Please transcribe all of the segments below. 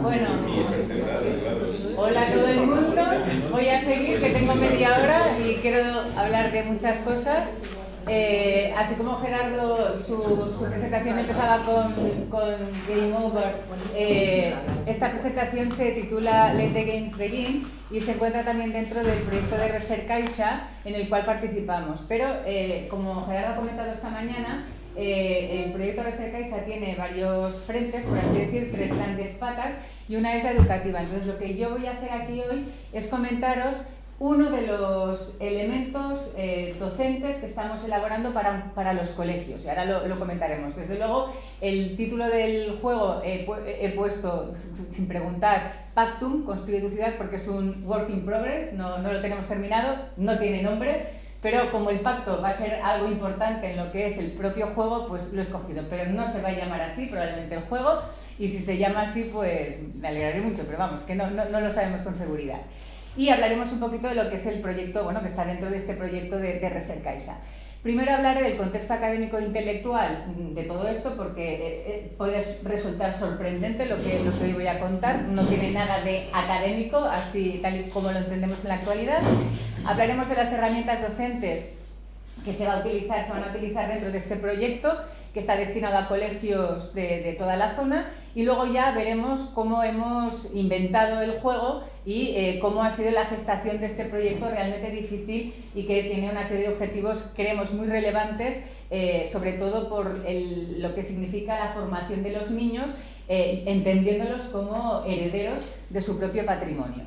Bueno, hola a todo el mundo. Voy a seguir, que tengo media hora y quiero hablar de muchas cosas. Así como Gerardo, su presentación empezaba con Game Over, esta presentación se titula Let the Games Begin y se encuentra también dentro del proyecto de Recercaixa en el cual participamos. Pero, como Gerardo ha comentado esta mañana, el proyecto Recercaixa tiene varios frentes, por así decir, tres grandes patas, y una es la educativa. Entonces, lo que yo voy a hacer aquí hoy es comentaros uno de los elementos docentes que estamos elaborando para los colegios, y ahora lo comentaremos. Desde luego, el título del juego he puesto, sin preguntar, Pactum, construye tu ciudad, porque es un work in progress, no lo tenemos terminado, no tiene nombre, pero como el pacto va a ser algo importante en lo que es el propio juego, pues lo he escogido. Pero no se va a llamar así, probablemente, el juego, y si se llama así, pues me alegraré mucho, pero vamos, que no lo sabemos con seguridad. Y hablaremos un poquito de lo que es el proyecto, bueno, que está dentro de este proyecto de Recercaixa. Primero hablaré del contexto académico e intelectual de todo esto, porque puede resultar sorprendente lo que hoy voy a contar. No tiene nada de académico, así tal y como lo entendemos en la actualidad. Hablaremos de las herramientas docentes que se van a utilizar dentro de este proyecto, que está destinado a colegios de toda la zona, y luego ya veremos cómo hemos inventado el juego y cómo ha sido la gestación de este proyecto realmente difícil y que tiene una serie de objetivos, creemos, muy relevantes, sobre todo por lo que significa la formación de los niños, entendiéndolos como herederos de su propio patrimonio.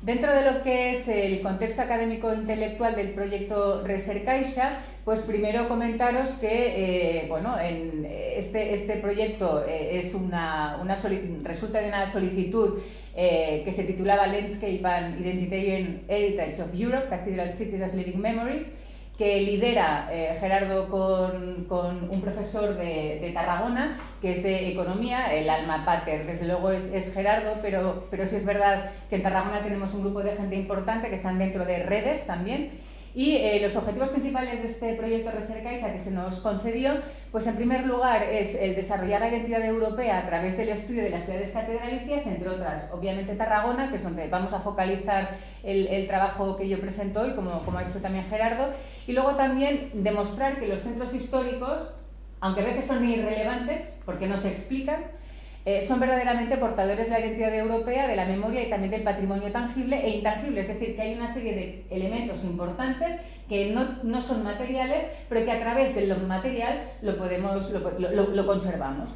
Dentro de lo que es el contexto académico-intelectual del proyecto Recercaixa, pues primero comentaros que bueno, este proyecto resulta de una solicitud que se titulaba Landscape and Identitarian Heritage of Europe, Cathedral Cities as Living Memories, que lidera Gerardo con un profesor de Tarragona, que es de Economía, el alma pater, desde luego es Gerardo, pero sí es verdad que en Tarragona tenemos un grupo de gente importante que están dentro de redes también. Y los objetivos principales de este proyecto Recercaixa que se nos concedió, pues en primer lugar es el desarrollar la identidad europea a través del estudio de las ciudades catedralicias, entre otras, obviamente Tarragona, que es donde vamos a focalizar el trabajo que yo presento hoy, como ha hecho también Gerardo, y luego también demostrar que los centros históricos, aunque a veces son irrelevantes porque no se explican, son verdaderamente portadores de la identidad europea, de la memoria y también del patrimonio tangible e intangible, es decir, que hay una serie de elementos importantes que no son materiales, pero que a través de lo material lo conservamos.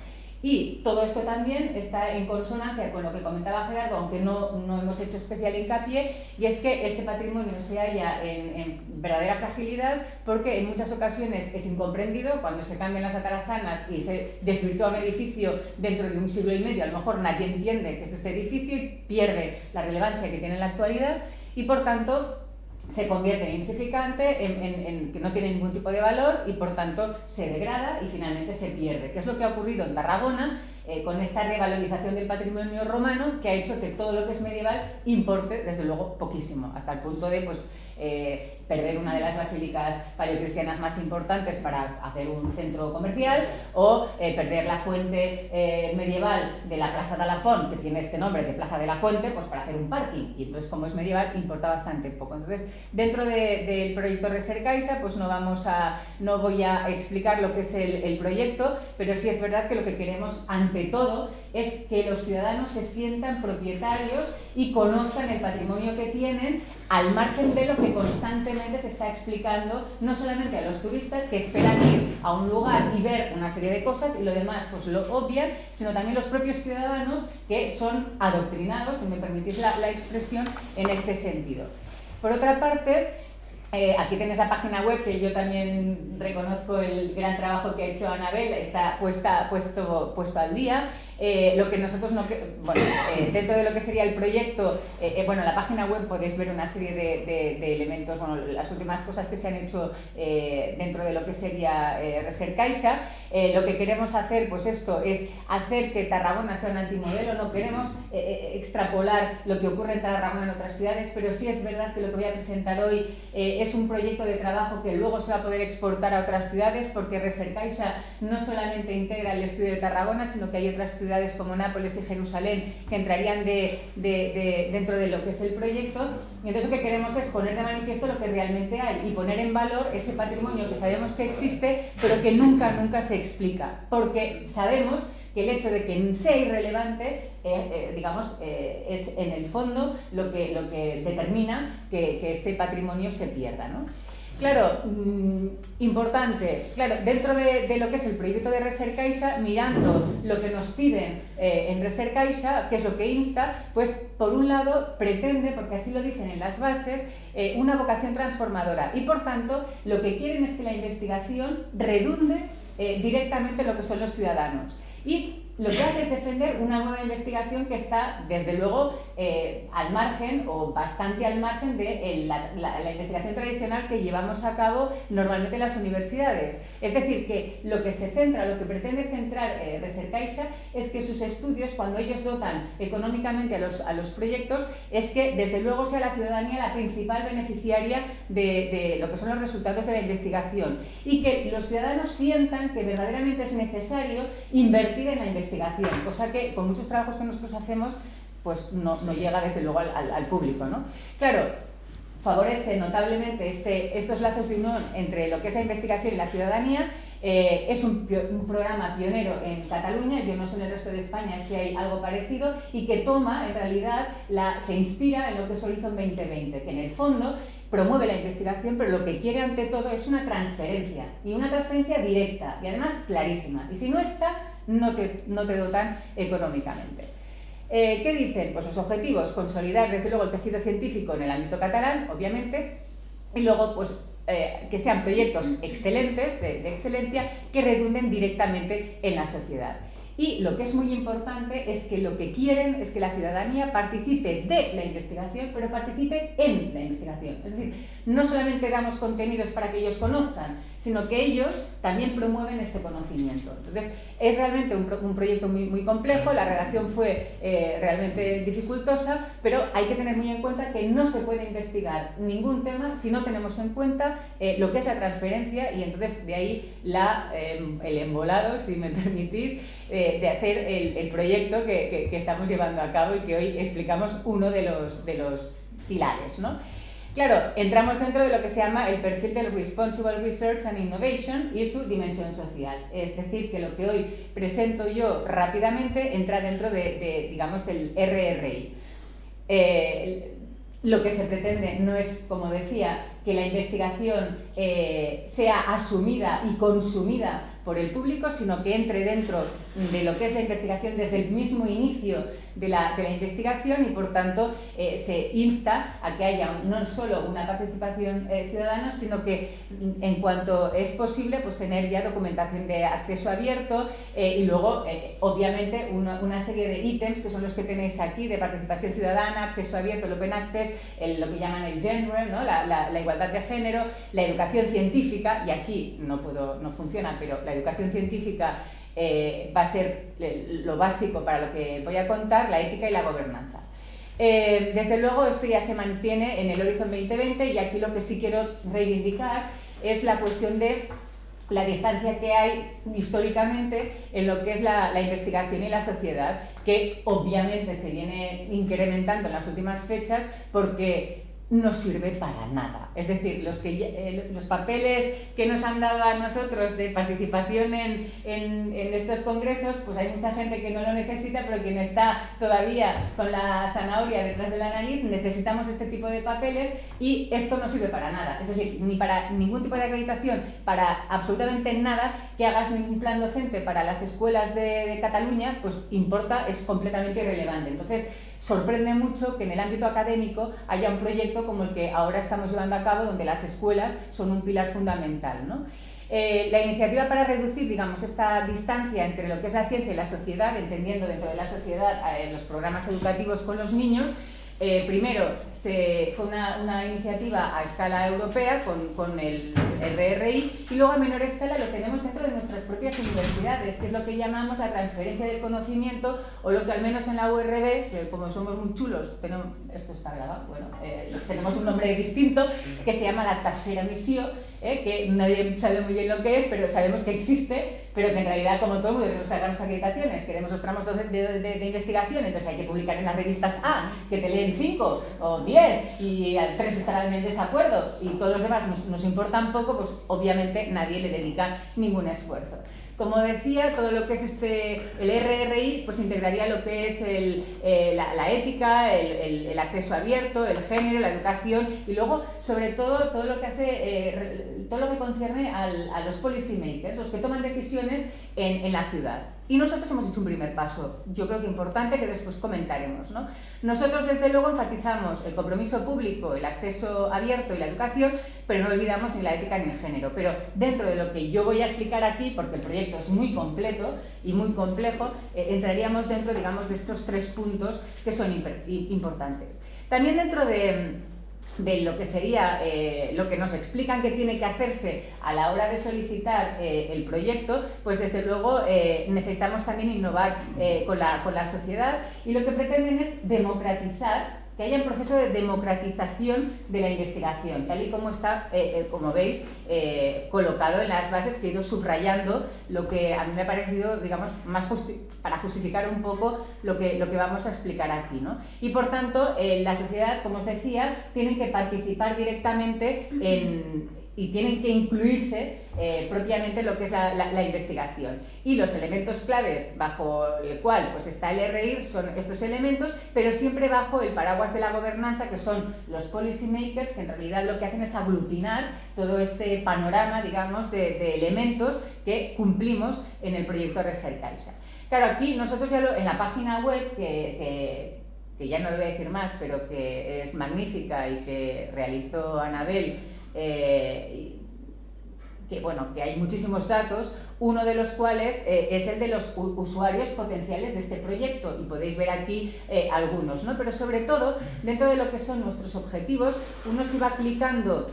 Y todo esto también está en consonancia con lo que comentaba Gerardo, aunque no hemos hecho especial hincapié, y es que este patrimonio se halla en verdadera fragilidad, porque en muchas ocasiones es incomprendido. Cuando se cambian las atarazanas y se desvirtúa un edificio dentro de un siglo y medio, a lo mejor nadie entiende que es ese edificio y pierde la relevancia que tiene en la actualidad, y por tanto se convierte en insignificante, en que no tiene ningún tipo de valor, y por tanto se degrada y finalmente se pierde, que es lo que ha ocurrido en Tarragona con esta revalorización del patrimonio romano, que ha hecho que todo lo que es medieval importe, desde luego, poquísimo, hasta el punto de perder una de las basílicas paleocristianas más importantes para hacer un centro comercial, o perder la fuente medieval de la Plaza de la Font, que tiene este nombre de Plaza de la Fuente, pues para hacer un parking, y entonces, como es medieval, importa bastante poco. Entonces, dentro del proyecto Recercaixa, pues no voy a explicar lo que es el proyecto, pero sí es verdad que lo que queremos ante todo es que los ciudadanos se sientan propietarios y conozcan el patrimonio que tienen, al margen de lo que constantemente se está explicando, no solamente a los turistas que esperan ir a un lugar y ver una serie de cosas y lo demás pues lo obvian, sino también los propios ciudadanos que son adoctrinados, si me permitís la expresión, en este sentido. Por otra parte, aquí tenéis la página web, que yo también reconozco el gran trabajo que ha hecho Anabel, está puesto al día. Lo que nosotros dentro de lo que sería el proyecto, en la página web podéis ver una serie de elementos, las últimas cosas que se han hecho dentro de lo que sería Recercaixa. Lo que queremos hacer, pues esto, es hacer que Tarragona sea un antimodelo. No queremos extrapolar lo que ocurre en Tarragona en otras ciudades, pero sí es verdad que lo que voy a presentar hoy es un proyecto de trabajo que luego se va a poder exportar a otras ciudades, porque Recercaixa no solamente integra el estudio de Tarragona, sino que hay otras ciudades ciudades como Nápoles y Jerusalén, que entrarían dentro de lo que es el proyecto. Y entonces lo que queremos es poner de manifiesto lo que realmente hay y poner en valor ese patrimonio que sabemos que existe, pero que nunca se explica, porque sabemos que el hecho de que sea irrelevante, es en el fondo lo que determina que este patrimonio se pierda, ¿no? Claro, importante, claro, dentro de lo que es el proyecto de Recercaixa, mirando lo que nos piden en Recercaixa, que es lo que insta, pues por un lado pretende, porque así lo dicen en las bases, una vocación transformadora y por tanto lo que quieren es que la investigación redunde directamente en lo que son los ciudadanos. Y lo que hace es defender una nueva investigación que está, desde luego, al margen o bastante al margen de la investigación tradicional que llevamos a cabo normalmente en las universidades. Es decir, que lo que se centra, lo que pretende centrar Recercaixa es que sus estudios, cuando ellos dotan económicamente a los proyectos, es que desde luego sea la ciudadanía la principal beneficiaria de lo que son los resultados de la investigación y que los ciudadanos sientan que verdaderamente es necesario invertir en la investigación, cosa que con muchos trabajos que nosotros hacemos pues no llega desde luego al público, ¿no? Claro, favorece notablemente estos lazos de unión entre lo que es la investigación y la ciudadanía. Es un programa pionero en Cataluña, yo no sé en el resto de España si hay algo parecido, y que toma, en realidad, se inspira en lo que es Horizon 2020, que en el fondo promueve la investigación, pero lo que quiere ante todo es una transferencia, y una transferencia directa, y además clarísima, y si no está, no te dotan económicamente. ¿Qué dicen? Pues los objetivos, consolidar desde luego el tejido científico en el ámbito catalán, obviamente, y luego pues que sean proyectos excelentes, de excelencia, que redunden directamente en la sociedad. Y lo que es muy importante es que lo que quieren es que la ciudadanía participe de la investigación, pero participe en la investigación. Es decir, no solamente damos contenidos para que ellos conozcan, sino que ellos también promueven este conocimiento. Entonces, es realmente un proyecto muy complejo, la redacción fue realmente dificultosa, pero hay que tener muy en cuenta que no se puede investigar ningún tema si no tenemos en cuenta lo que es la transferencia, y entonces de ahí el embolado, si me permitís, de hacer el proyecto que estamos llevando a cabo y que hoy explicamos uno de los pilares, ¿no? Claro, entramos dentro de lo que se llama el perfil del Responsible Research and Innovation y su dimensión social. Es decir, que lo que hoy presento yo rápidamente entra dentro digamos, del RRI. Lo que se pretende no es, como decía, que la investigación sea asumida y consumida por el público, sino que entre dentro de lo que es la investigación desde el mismo inicio de la investigación, y por tanto se insta a que haya no solo una participación ciudadana, sino que en cuanto es posible pues tener ya documentación de acceso abierto y luego obviamente una serie de ítems que son los que tenéis aquí de participación ciudadana, acceso abierto, el open access, lo que llaman el gender, ¿no? la igualdad de género, la educación científica, y aquí no funciona, pero la educación científica va a ser lo básico para lo que voy a contar, la ética y la gobernanza. Desde luego esto ya se mantiene en el Horizon 2020, y aquí lo que sí quiero reivindicar es la cuestión de la distancia que hay históricamente en lo que es la investigación y la sociedad, que obviamente se viene incrementando en las últimas fechas porque no sirve para nada. Es decir, los papeles que nos han dado a nosotros de participación en estos congresos, pues hay mucha gente que no lo necesita, pero quien está todavía con la zanahoria detrás de la nariz, necesitamos este tipo de papeles, y esto no sirve para nada. Es decir, ni para ningún tipo de acreditación, para absolutamente nada que hagas ningún plan docente para las escuelas de Cataluña, pues importa, es completamente irrelevante. Entonces, sorprende mucho que en el ámbito académico haya un proyecto como el que ahora estamos llevando a cabo, donde las escuelas son un pilar fundamental, ¿no? La iniciativa para reducir, digamos, esta distancia entre lo que es la ciencia y la sociedad, entendiendo dentro de la sociedad los programas educativos con los niños, primero fue una iniciativa a escala europea con el RRI, y luego a menor escala lo tenemos dentro de nuestras propias universidades, que es lo que llamamos la transferencia del conocimiento, o lo que al menos en la URB, que como somos muy chulos, esto está grabado, bueno, tenemos un nombre distinto, que se llama la tercera misión, que nadie sabe muy bien lo que es, pero sabemos que existe, pero que en realidad, como todo el mundo, queremos sacar las acreditaciones, queremos los tramos de investigación, entonces hay que publicar en las revistas A, que te leen 5 o 10 y 3 estarán en desacuerdo y todos los demás nos importan poco, pues obviamente nadie le dedica ningún esfuerzo. Como decía, todo lo que es el RRI pues integraría lo que es la ética, el acceso abierto, el género, la educación y luego, sobre todo, todo lo que hace, todo lo que concierne a los policy makers, los que toman decisiones en la ciudad. Y nosotros hemos hecho un primer paso, yo creo que importante, que después comentaremos, ¿no? Nosotros, desde luego, enfatizamos el compromiso público, el acceso abierto y la educación, pero no olvidamos ni la ética ni el género. Pero dentro de lo que yo voy a explicar aquí, porque el proyecto es muy completo y muy complejo, entraríamos dentro, digamos, de estos 3 puntos que son importantes. También dentro de lo que sería lo que nos explican que tiene que hacerse a la hora de solicitar el proyecto, pues desde luego necesitamos también innovar con la sociedad, y lo que pretenden es democratizar, que haya un proceso de democratización de la investigación, tal y como está, como veis, colocado en las bases, que he ido subrayando lo que a mí me ha parecido, digamos, más para justificar un poco lo que vamos a explicar aquí, ¿no? Y por tanto, la sociedad, como os decía, tiene que participar directamente y tienen que incluirse propiamente en lo que es la investigación. Y los elementos claves bajo el cual pues, está el RRI son estos elementos, pero siempre bajo el paraguas de la gobernanza, que son los policy makers, que en realidad lo que hacen es aglutinar todo este panorama, digamos, de elementos que cumplimos en el proyecto Recercaixa. Claro, aquí nosotros ya en la página web, que ya no lo voy a decir más, pero que es magnífica y que realizó Anabel, que hay muchísimos datos, uno de los cuales es el de los usuarios potenciales de este proyecto, y podéis ver aquí algunos, ¿no? Pero sobre todo, dentro de lo que son nuestros objetivos, uno se va clicando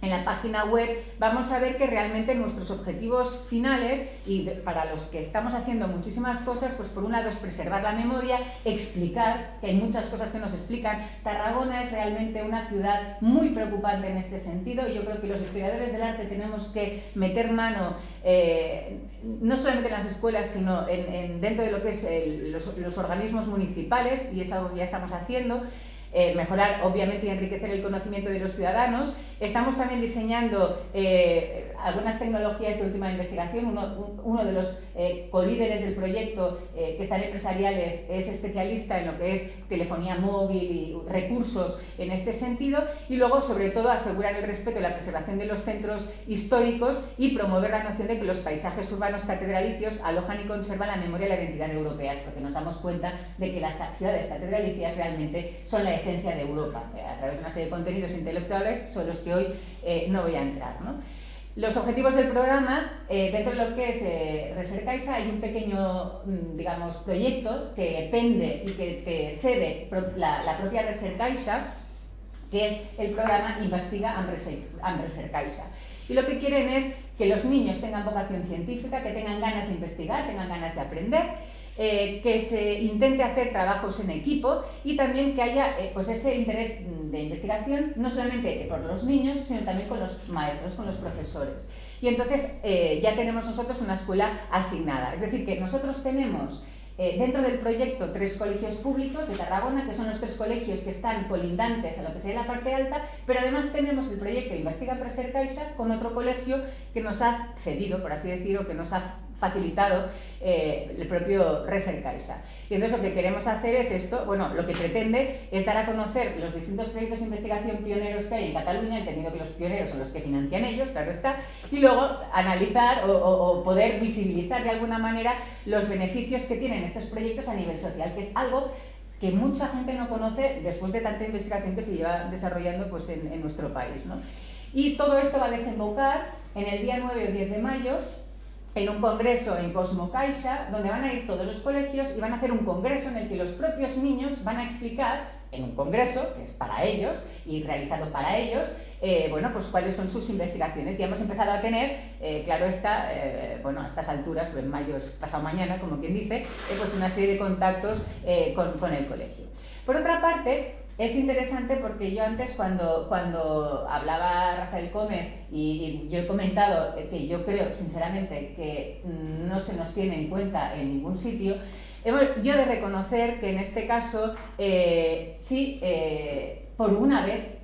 en la página web, vamos a ver que realmente nuestros objetivos finales, y para los que estamos haciendo muchísimas cosas, pues por un lado es preservar la memoria, explicar, que hay muchas cosas que nos explican. Tarragona es realmente una ciudad muy preocupante en este sentido, y yo creo que los historiadores del arte tenemos que meter mano no solamente en las escuelas, sino dentro de lo que es los organismos municipales, y eso ya estamos haciendo. Mejorar, obviamente, y enriquecer el conocimiento de los ciudadanos. Estamos también diseñando algunas tecnologías de última investigación. Uno de los colíderes del proyecto, que están empresariales, es especialista en lo que es telefonía móvil y recursos en este sentido. Y luego, sobre todo, asegurar el respeto y la preservación de los centros históricos y promover la noción de que los paisajes urbanos catedralicios alojan y conservan la memoria y la identidad europeas, porque nos damos cuenta de que las ciudades catedralicias realmente son la esencia de Europa, a través de una serie de contenidos intelectuales sobre los que hoy no voy a entrar, ¿no? Los objetivos del programa, dentro de lo que es Recercaixa, hay un pequeño, digamos, proyecto que pende y que cede la propia Recercaixa, que es el programa Investiga amb Recercaixa. Y lo que quieren es que los niños tengan vocación científica, que tengan ganas de investigar, tengan ganas de aprender, que se intente hacer trabajos en equipo, y también que haya pues ese interés de investigación, no solamente por los niños, sino también con los maestros, con los profesores. Y entonces ya tenemos nosotros una escuela asignada, es decir, que nosotros tenemos dentro del proyecto 3 colegios públicos de Tarragona, que son los 3 colegios que están colindantes a lo que sería la parte alta, pero además tenemos el proyecto Investiga amb Recercaixa con otro colegio que nos ha cedido, por así decirlo, que nos ha facilitado el propio Recercaixa. Y entonces lo que queremos hacer es esto, bueno, lo que pretende es dar a conocer los distintos proyectos de investigación pioneros que hay en Cataluña, entendiendo que los pioneros son los que financian ellos, claro está, y luego analizar o poder visibilizar de alguna manera los beneficios que tienen estos proyectos a nivel social, que es algo que mucha gente no conoce después de tanta investigación que se lleva desarrollando pues, en nuestro país, ¿no? Y todo esto va a desembocar en el día 9 o 10 de mayo en un congreso en Cosmocaixa, donde van a ir todos los colegios y van a hacer un congreso en el que los propios niños van a explicar, en un congreso que es para ellos y realizado para ellos, bueno, pues cuáles son sus investigaciones. Y hemos empezado a tener, claro está, bueno, a estas alturas, pues en mayo es pasado mañana, como quien dice, pues una serie de contactos con el colegio. Por otra parte, es interesante porque yo antes cuando hablaba Rafael Gómez y yo he comentado que yo creo sinceramente que no se nos tiene en cuenta en ningún sitio, yo he de reconocer que en este caso sí, por una vez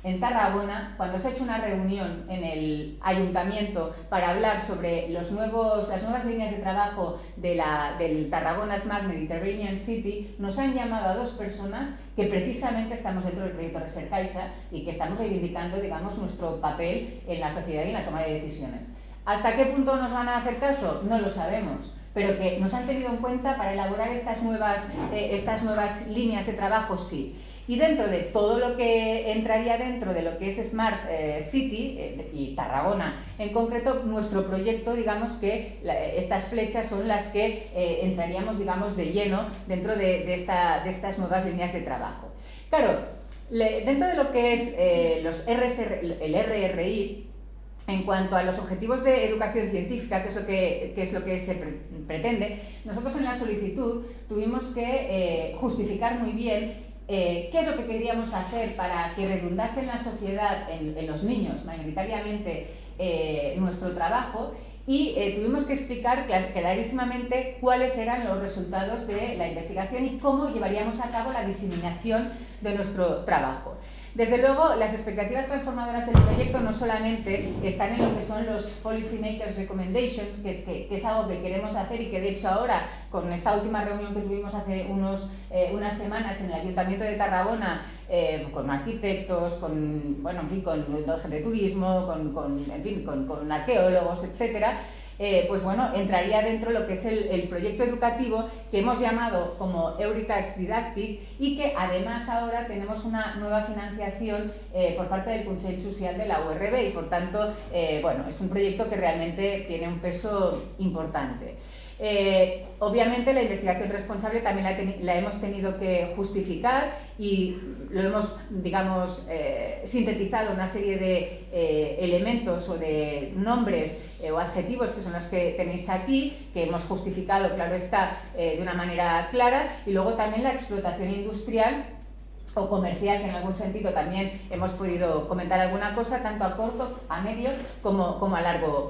en Tarragona, cuando se ha hecho una reunión en el ayuntamiento para hablar sobre las nuevas líneas de trabajo del Tarragona Smart Mediterranean City, nos han llamado a 2 personas que precisamente estamos dentro del proyecto Recercaixa y que estamos reivindicando, digamos, nuestro papel en la sociedad y en la toma de decisiones. ¿Hasta qué punto nos van a hacer caso? No lo sabemos, pero que nos han tenido en cuenta para elaborar estas nuevas líneas de trabajo, sí. Y dentro de todo lo que entraría dentro de lo que es Smart City y Tarragona en concreto, nuestro proyecto, digamos que estas flechas son las que entraríamos, digamos, de lleno dentro de estas nuevas líneas de trabajo. Claro, dentro de lo que es el RRI, en cuanto a los objetivos de educación científica, que es lo que se pretende, nosotros en la solicitud tuvimos que justificar muy bien qué es lo que queríamos hacer para que redundase en la sociedad, en los niños mayoritariamente, nuestro trabajo, y tuvimos que explicar clarísimamente cuáles eran los resultados de la investigación y cómo llevaríamos a cabo la diseminación de nuestro trabajo. Desde luego, las expectativas transformadoras del proyecto no solamente están en lo que son los Policy Makers Recommendations, que es algo que queremos hacer y que de hecho ahora, con esta última reunión que tuvimos hace unas semanas en el Ayuntamiento de Tarragona, con arquitectos, con gente de turismo, con arqueólogos, etcétera, pues bueno, entraría dentro de lo que es el proyecto educativo que hemos llamado como Euritax Didactic y que además ahora tenemos una nueva financiación por parte del Consell Social de la URB y por tanto, bueno, es un proyecto que realmente tiene un peso importante. Obviamente la investigación responsable también la hemos tenido que justificar y lo hemos, digamos, sintetizado en una serie de elementos o de nombres o adjetivos que son los que tenéis aquí, que hemos justificado, claro está, de una manera clara, y luego también la explotación industrial o comercial, que en algún sentido también hemos podido comentar alguna cosa, tanto a corto, a medio, como a largo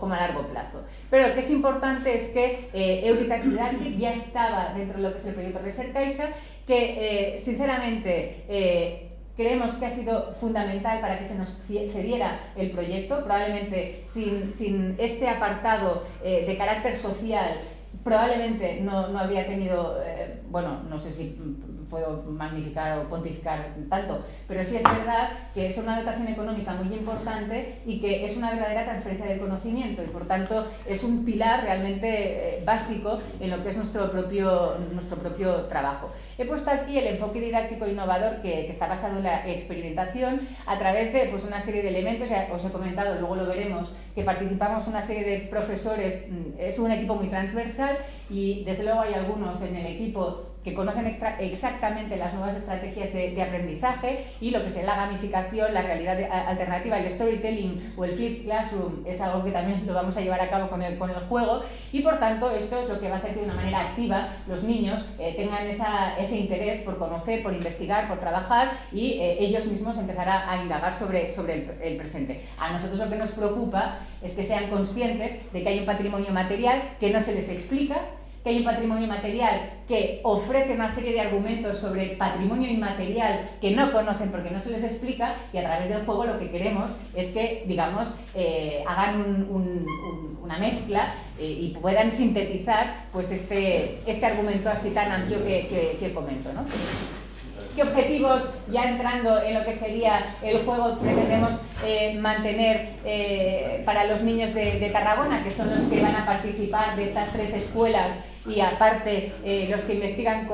plazo. Pero lo que es importante es que Euritax Didactic ya estaba dentro de lo que es el proyecto Recercaixa, que sinceramente creemos que ha sido fundamental para que se nos cediera el proyecto. Probablemente sin este apartado de carácter social, probablemente no habría tenido, bueno, no sé si puedo magnificar o pontificar tanto, pero sí es verdad que es una dotación económica muy importante y que es una verdadera transferencia del conocimiento y por tanto es un pilar realmente básico en lo que es nuestro propio trabajo. He puesto aquí el enfoque didáctico innovador que está basado en la experimentación a través de una serie de elementos. Ya os he comentado, luego lo veremos, que participamos una serie de profesores, es un equipo muy transversal y desde luego hay algunos en el equipo que conocen exactamente las nuevas estrategias de aprendizaje y lo que es la gamificación, la realidad alternativa, el storytelling o el flipped classroom es algo que también lo vamos a llevar a cabo con el juego y por tanto esto es lo que va a hacer que de una manera activa los niños tengan ese interés por conocer, por investigar, por trabajar y ellos mismos empezar a indagar sobre el presente. A nosotros lo que nos preocupa es que sean conscientes de que hay un patrimonio material que no se les explica, que hay un patrimonio material que ofrece una serie de argumentos sobre patrimonio inmaterial que no conocen porque no se les explica y a través del juego lo que queremos es que, digamos, hagan una mezcla y puedan sintetizar pues este argumento así tan amplio que comento, ¿no? ¿Qué objetivos, ya entrando en lo que sería el juego, pretendemos mantener para los niños de Tarragona, que son los que van a participar de estas 3 escuelas y aparte los que investigan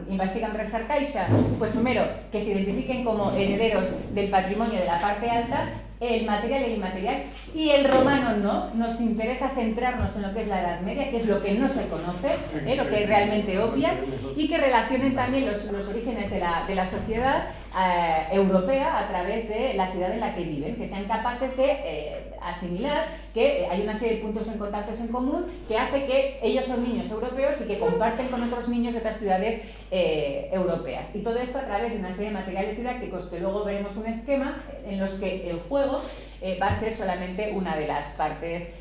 investigan Recercaixa? Pues primero, que se identifiquen como herederos del patrimonio de la parte alta, el material y el inmaterial, y el romano no. Nos interesa centrarnos en lo que es la Edad Media, que es lo que no se conoce, lo que realmente obvia, y que relacionen también los orígenes de la sociedad europea a través de la ciudad en la que viven, que sean capaces de asimilar que hay una serie de puntos en contactos en común que hace que ellos son niños europeos y que comparten con otros niños de otras ciudades europeas. Y todo esto a través de una serie de materiales didácticos que luego veremos un esquema en los que el juego va a ser solamente una de las partes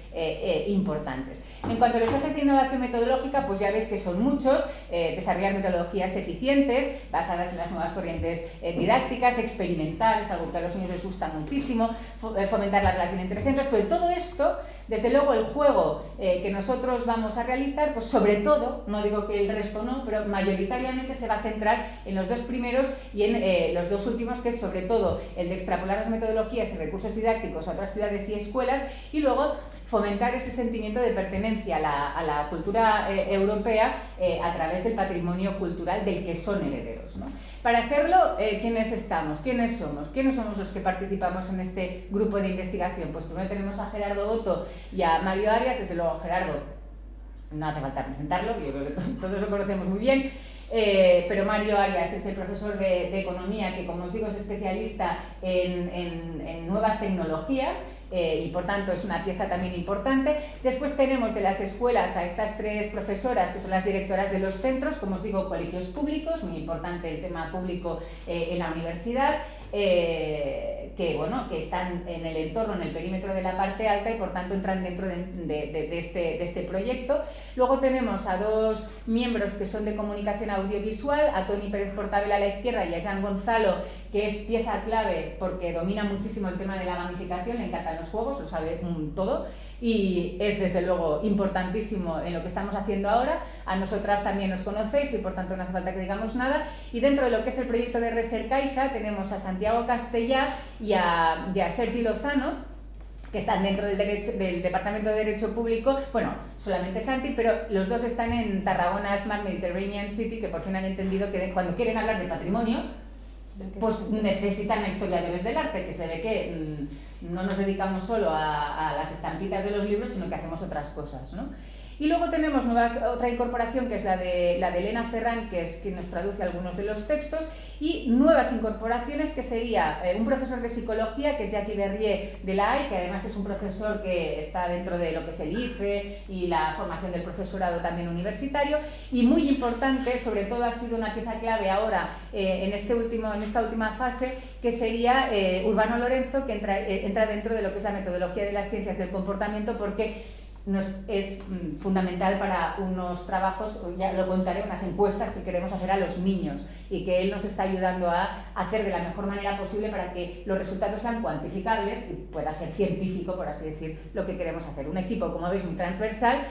importantes. En cuanto a los ejes de innovación metodológica, pues ya veis que son muchos: desarrollar metodologías eficientes, basadas en las nuevas corrientes didácticas, experimentar, es algo que a los niños les gusta muchísimo, fomentar la relación entre centros, pero todo esto, desde luego el juego que nosotros vamos a realizar, pues sobre todo, no digo que el resto no, pero mayoritariamente se va a centrar en los dos primeros y en los dos últimos, que es sobre todo el de extrapolar las metodologías y recursos didácticos a otras ciudades y escuelas, y luego fomentar ese sentimiento de pertenencia a la cultura europea a través del patrimonio cultural del que son herederos, ¿no? Para hacerlo, ¿quiénes estamos? ¿Quiénes somos? ¿Quiénes somos los que participamos en este grupo de investigación? Pues primero tenemos a Gerardo Boto y a Mario Arias. Desde luego Gerardo no hace falta presentarlo, yo creo que todos lo conocemos muy bien. Pero Mario Arias es el profesor de Economía que, como os digo, es especialista en nuevas tecnologías y por tanto es una pieza también importante. Después tenemos de las escuelas a estas tres profesoras que son las directoras de los centros, como os digo, colegios públicos, muy importante el tema público en la universidad. Que están en el entorno, en el perímetro de la parte alta y por tanto entran dentro de este proyecto. Luego tenemos a dos miembros que son de comunicación audiovisual, a Toni Pérez Portabel a la izquierda y a Jean Gonzalo, que es pieza clave porque domina muchísimo el tema de la gamificación, le encantan los juegos, lo sabe todo y es desde luego importantísimo en lo que estamos haciendo ahora. A nosotras también nos conocéis y por tanto no hace falta que digamos nada. Y dentro de lo que es el proyecto de Recercaixa tenemos a Santiago Castellá y a Sergi Lozano, que están dentro del Departamento de Derecho Público. Bueno, solamente Santi, pero los dos están en Tarragona Smart Mediterranean City, que por fin han entendido que cuando quieren hablar de patrimonio, pues necesitan a historiadores del arte, que se ve que no nos dedicamos solo a las estampitas de los libros, sino que hacemos otras cosas, ¿no? Y luego tenemos otra incorporación, que es la de Elena Ferran, que es quien nos traduce algunos de los textos, y nuevas incorporaciones, que sería un profesor de psicología, que es Jackie Berrier de la AI, que además es un profesor que está dentro de lo que es el IFE y la formación del profesorado también universitario, y muy importante, sobre todo ha sido una pieza clave ahora en esta última fase, que sería Urbano Lorenzo, que entra dentro de lo que es la metodología de las ciencias del comportamiento, porque nos es fundamental para unos trabajos, ya lo contaré, unas encuestas que queremos hacer a los niños y que él nos está ayudando a hacer de la mejor manera posible para que los resultados sean cuantificables y pueda ser científico, por así decir, lo que queremos hacer. Un equipo, como veis, muy transversal,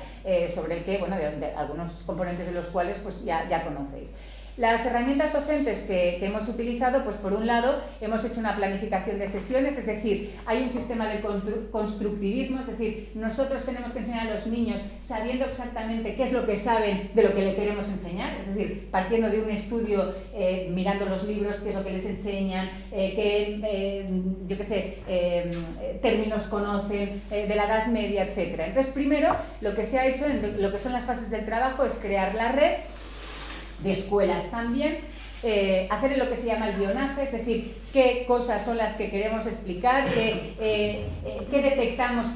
sobre el que, bueno, de algunos componentes de los cuales pues ya conocéis. Las herramientas docentes que hemos utilizado, pues por un lado hemos hecho una planificación de sesiones, es decir, hay un sistema de constructivismo, es decir, nosotros tenemos que enseñar a los niños sabiendo exactamente qué es lo que saben de lo que le queremos enseñar, es decir, partiendo de un estudio, mirando los libros, qué es lo que les enseñan, términos conocen de la Edad Media, etc. Entonces, primero, lo que se ha hecho en lo que son las fases del trabajo es crear la red de escuelas también, hacer lo que se llama el guionaje, es decir, qué cosas son las que queremos explicar, qué detectamos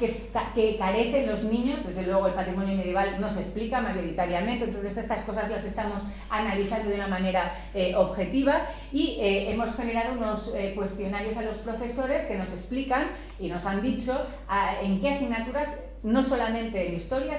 que carecen los niños. Desde luego el patrimonio medieval no se explica mayoritariamente, entonces estas cosas las estamos analizando de una manera objetiva y hemos generado unos cuestionarios a los profesores que nos explican y nos han dicho en qué asignaturas, no solamente en historia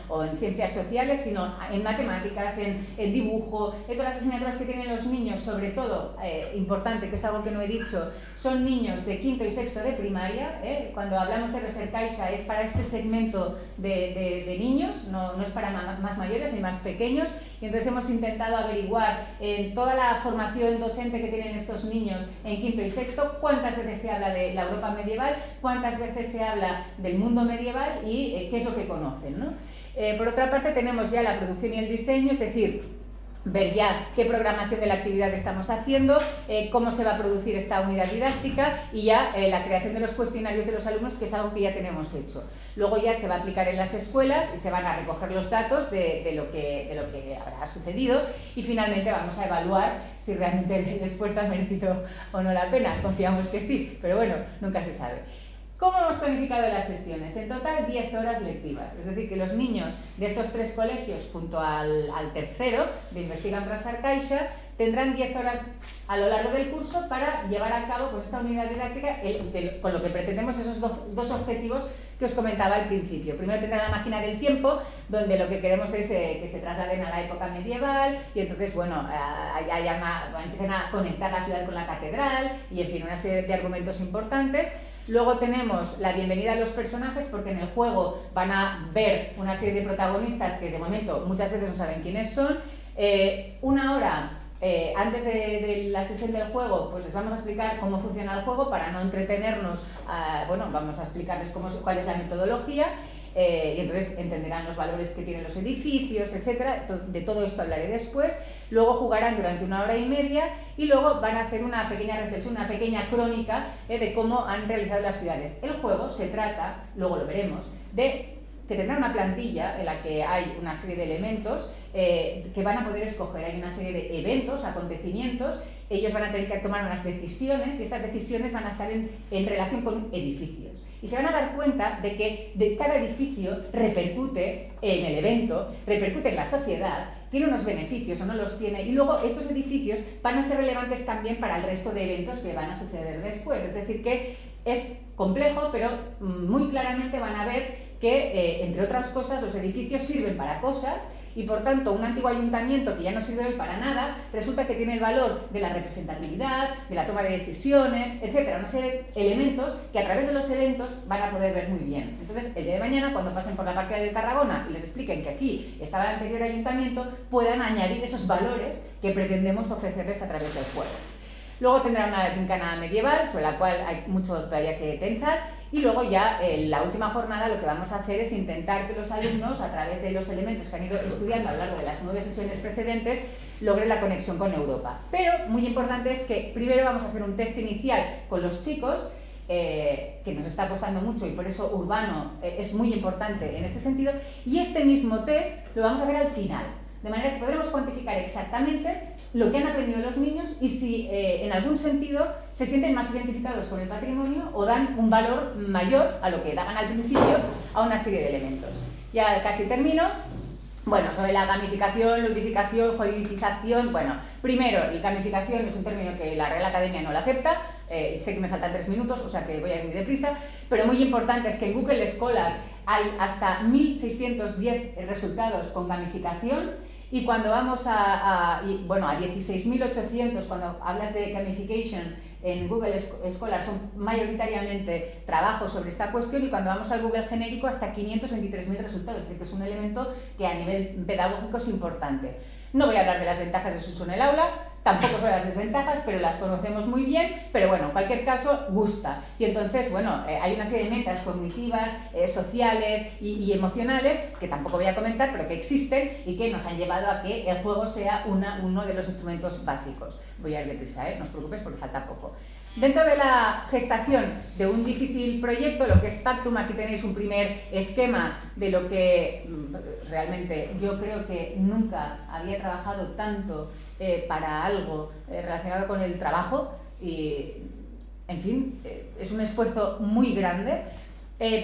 o en ciencias sociales, sino en matemáticas, en dibujo, en todas las asignaturas que tienen los niños, sobre todo, importante, que es algo que no he dicho, son niños de quinto y sexto de primaria. Cuando hablamos de Recercaixa es para este segmento de niños, no es para más mayores ni más pequeños, y entonces hemos intentado averiguar en toda la formación docente que tienen estos niños en quinto y sexto, cuántas veces se habla de la Europa medieval, cuántas veces se habla del mundo medieval y qué es lo que conocen, ¿no? Por otra parte tenemos ya la producción y el diseño, es decir, ver ya qué programación de la actividad estamos haciendo, cómo se va a producir esta unidad didáctica y ya la creación de los cuestionarios de los alumnos, que es algo que ya tenemos hecho. Luego ya se va a aplicar en las escuelas y se van a recoger los datos de lo que habrá sucedido y finalmente vamos a evaluar si realmente el esfuerzo ha merecido o no la pena. Confiamos que sí, pero bueno, nunca se sabe. ¿Cómo hemos planificado las sesiones? En total 10 horas lectivas, es decir, que los niños de estos 3 colegios, junto al tercero, de Investiga Empresa Caixa, tendrán 10 horas a lo largo del curso para llevar a cabo pues, esta unidad didáctica con lo que pretendemos esos dos objetivos que os comentaba al principio. Primero tendrán la máquina del tiempo, donde lo que queremos es que se trasladen a la época medieval y entonces, bueno, empiecen a conectar la ciudad con la catedral y, en fin, una serie de argumentos importantes. Luego tenemos la bienvenida a los personajes, porque en el juego van a ver una serie de protagonistas que de momento muchas veces no saben quiénes son. Una hora antes de la sesión del juego, pues les vamos a explicar cómo funciona el juego para no entretenernos. Bueno, vamos a explicarles cuál es la metodología. Y entonces entenderán los valores que tienen los edificios, etcétera. De todo esto hablaré después. Luego jugarán durante 1 hora y media y luego van a hacer una pequeña reflexión, una pequeña crónica de cómo han realizado las ciudades. El juego se trata, luego lo veremos, de que tendrá una plantilla en la que hay una serie de elementos que van a poder escoger. Hay una serie de eventos, acontecimientos, ellos van a tener que tomar unas decisiones y estas decisiones van a estar en relación con edificios. Y se van a dar cuenta de que de cada edificio repercute en el evento, repercute en la sociedad, tiene unos beneficios o no los tiene, y luego estos edificios van a ser relevantes también para el resto de eventos que van a suceder después. Es decir, que es complejo, pero muy claramente van a ver que, entre otras cosas, los edificios sirven para cosas y, por tanto, un antiguo ayuntamiento que ya no sirve hoy para nada, resulta que tiene el valor de la representatividad, de la toma de decisiones, etcétera, una serie de elementos que a través de los eventos van a poder ver muy bien. Entonces, el día de mañana, cuando pasen por la parque de Tarragona y les expliquen que aquí estaba el anterior ayuntamiento, puedan añadir esos valores que pretendemos ofrecerles a través del juego. Luego tendrá una gincana medieval, sobre la cual hay mucho todavía que pensar, y luego ya en la última jornada lo que vamos a hacer es intentar que los alumnos, a través de los elementos que han ido estudiando a lo largo de las 9 sesiones precedentes, logren la conexión con Europa. Pero muy importante es que primero vamos a hacer un test inicial con los chicos, que nos está costando mucho y por eso Urbano es muy importante en este sentido, y este mismo test lo vamos a hacer al final, de manera que podremos cuantificar exactamente lo que han aprendido los niños y si en algún sentido se sienten más identificados con el patrimonio o dan un valor mayor a lo que daban al principio a una serie de elementos. Ya casi termino. Bueno, sobre la gamificación, ludificación, jueguización, bueno, primero, la gamificación es un término que la Real Academia no lo acepta, sé que me faltan 3 minutos, o sea que voy a ir muy deprisa, pero muy importante es que en Google Scholar hay hasta 1.610 resultados con gamificación. Y cuando vamos a 16.800, cuando hablas de gamification en Google Scholar, son mayoritariamente trabajos sobre esta cuestión, y cuando vamos al Google genérico hasta 523.000 resultados, que es un elemento que a nivel pedagógico es importante. No voy a hablar de las ventajas de su uso en el aula, tampoco son las desventajas, pero las conocemos muy bien, pero bueno, en cualquier caso, gusta. Y entonces, bueno, hay una serie de metas cognitivas, sociales y emocionales, que tampoco voy a comentar, pero que existen y que nos han llevado a que el juego sea uno de los instrumentos básicos. Voy a ir deprisa, no os preocupéis porque falta poco. Dentro de la gestación de un difícil proyecto, lo que es Pactum, aquí tenéis un primer esquema de lo que realmente yo creo que nunca había trabajado tanto para algo relacionado con el trabajo y, en fin, es un esfuerzo muy grande.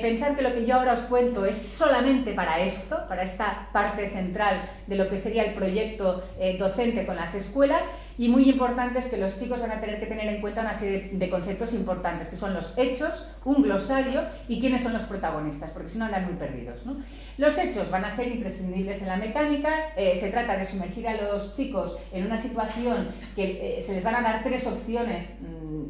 Pensar que lo que yo ahora os cuento es solamente para esto, para esta parte central de lo que sería el proyecto docente con las escuelas, y muy importante es que los chicos van a tener que tener en cuenta una serie de conceptos importantes, que son los hechos, un glosario y quiénes son los protagonistas, porque si no andan muy perdidos, ¿no? Los hechos van a ser imprescindibles en la mecánica, se trata de sumergir a los chicos en una situación que se les van a dar 3 opciones,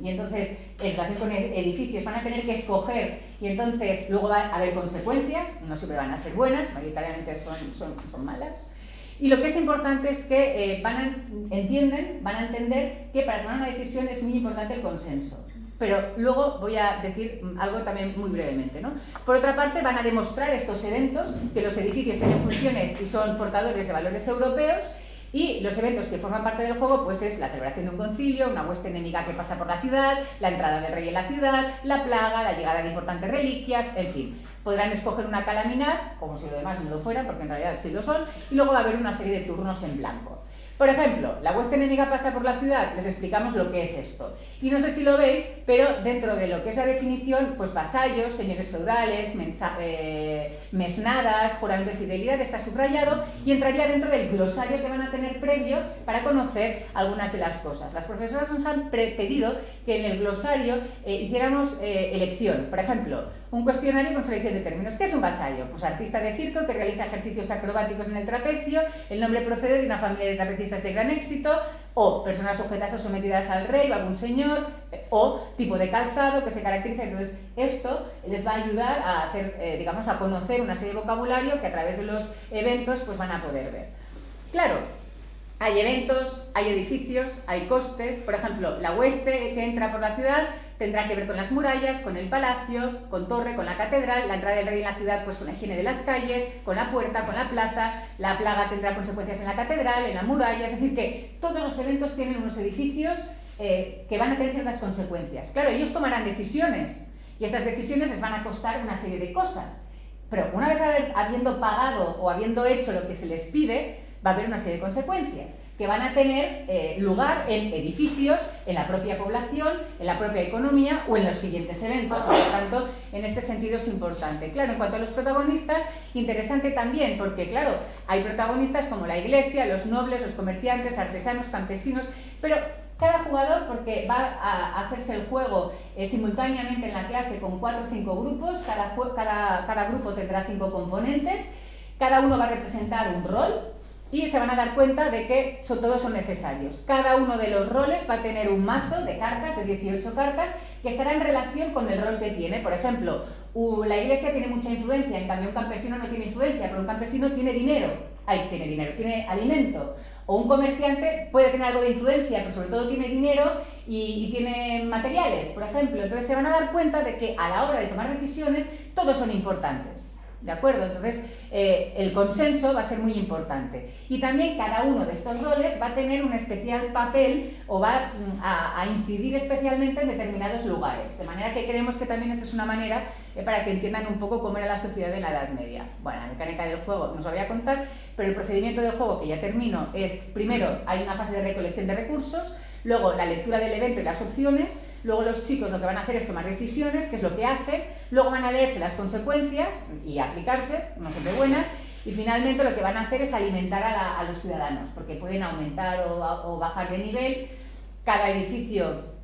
y entonces en relación con edificios van a tener que escoger, y entonces luego va a haber consecuencias, no siempre van a ser buenas, mayoritariamente son malas. Y lo que es importante es que van a entender que para tomar una decisión es muy importante el consenso. Pero luego voy a decir algo también muy brevemente, ¿no? Por otra parte, van a demostrar estos eventos que los edificios tienen funciones y son portadores de valores europeos, Y los eventos que forman parte del juego pues es la celebración de un concilio, una hueste enemiga que pasa por la ciudad, la entrada del rey en la ciudad, la plaga, la llegada de importantes reliquias, en fin. Podrán escoger una calamidad, como si lo demás no lo fuera, porque en realidad sí lo son, y luego va a haber una serie de turnos en blanco. Por ejemplo, la hueste enemiga pasa por la ciudad, les explicamos lo que es esto. Y no sé si lo veis, pero dentro de lo que es la definición, pues vasallos, señores feudales, mesnadas, juramento de fidelidad, está subrayado y entraría dentro del glosario que van a tener previo para conocer algunas de las cosas. Las profesoras nos han pedido que en el glosario hiciéramos elección. Por ejemplo, un cuestionario con selección de términos. ¿Qué es un vasallo? Pues artista de circo que realiza ejercicios acrobáticos en el trapecio, el nombre procede de una familia de trapecistas de gran éxito, o personas sujetas o sometidas al rey o algún señor, o tipo de calzado que se caracteriza. Entonces, esto les va a ayudar a hacer, digamos, a conocer una serie de vocabulario que a través de los eventos pues van a poder ver. Claro, hay eventos, hay edificios, hay costes. Por ejemplo, la hueste que entra por la ciudad tendrá que ver con las murallas, con el palacio, con torre, con la catedral, la entrada del rey en la ciudad pues con la higiene de las calles, con la puerta, con la plaza, la plaga tendrá consecuencias en la catedral, en la muralla, es decir que todos los eventos tienen unos edificios que van a tener ciertas consecuencias. Claro, ellos tomarán decisiones y estas decisiones les van a costar una serie de cosas, pero una vez habiendo pagado o habiendo hecho lo que se les pide, va a haber una serie de consecuencias que van a tener lugar en edificios, en la propia población, en la propia economía o en los siguientes eventos. Por lo tanto, en este sentido es importante. Claro, en cuanto a los protagonistas, interesante también, porque claro, hay protagonistas como la iglesia, los nobles, los comerciantes, artesanos, campesinos, pero cada jugador, porque va a hacerse el juego simultáneamente en la clase con 4 o 5 grupos, cada grupo tendrá 5 componentes, cada uno va a representar un rol, y se van a dar cuenta de que todos son necesarios. Cada uno de los roles va a tener un mazo de cartas, de 18 cartas, que estará en relación con el rol que tiene. Por ejemplo, la iglesia tiene mucha influencia, en cambio un campesino no tiene influencia, pero un campesino tiene dinero, tiene alimento. O un comerciante puede tener algo de influencia, pero sobre todo tiene dinero y tiene materiales, por ejemplo. Entonces se van a dar cuenta de que a la hora de tomar decisiones todos son importantes. ¿De acuerdo? Entonces, el consenso va a ser muy importante. Y también cada uno de estos roles va a tener un especial papel o va a incidir especialmente en determinados lugares. De manera que creemos que también esto es una manera para que entiendan un poco cómo era la sociedad de la Edad Media. Bueno, la mecánica del juego no os la voy a contar, pero el procedimiento del juego, que ya termino, es, primero, hay una fase de recolección de recursos, luego la lectura del evento y las opciones, luego los chicos lo que van a hacer es tomar decisiones, que es lo que hacen, luego van a leerse las consecuencias y aplicarse, no siempre buenas, y finalmente lo que van a hacer es alimentar a los ciudadanos, porque pueden aumentar o bajar de nivel. Cada edificio,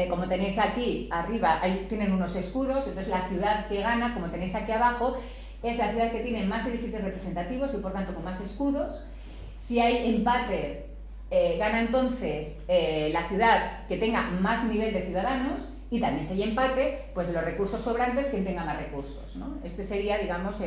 como tenéis aquí arriba, tienen unos escudos, entonces la ciudad que gana, como tenéis aquí abajo, es la ciudad que tiene más edificios representativos y por tanto con más escudos. Si hay empate, gana entonces la ciudad que tenga más nivel de ciudadanos, y también si hay empate, pues de los recursos sobrantes, quien tenga más recursos, ¿no? Este sería, digamos,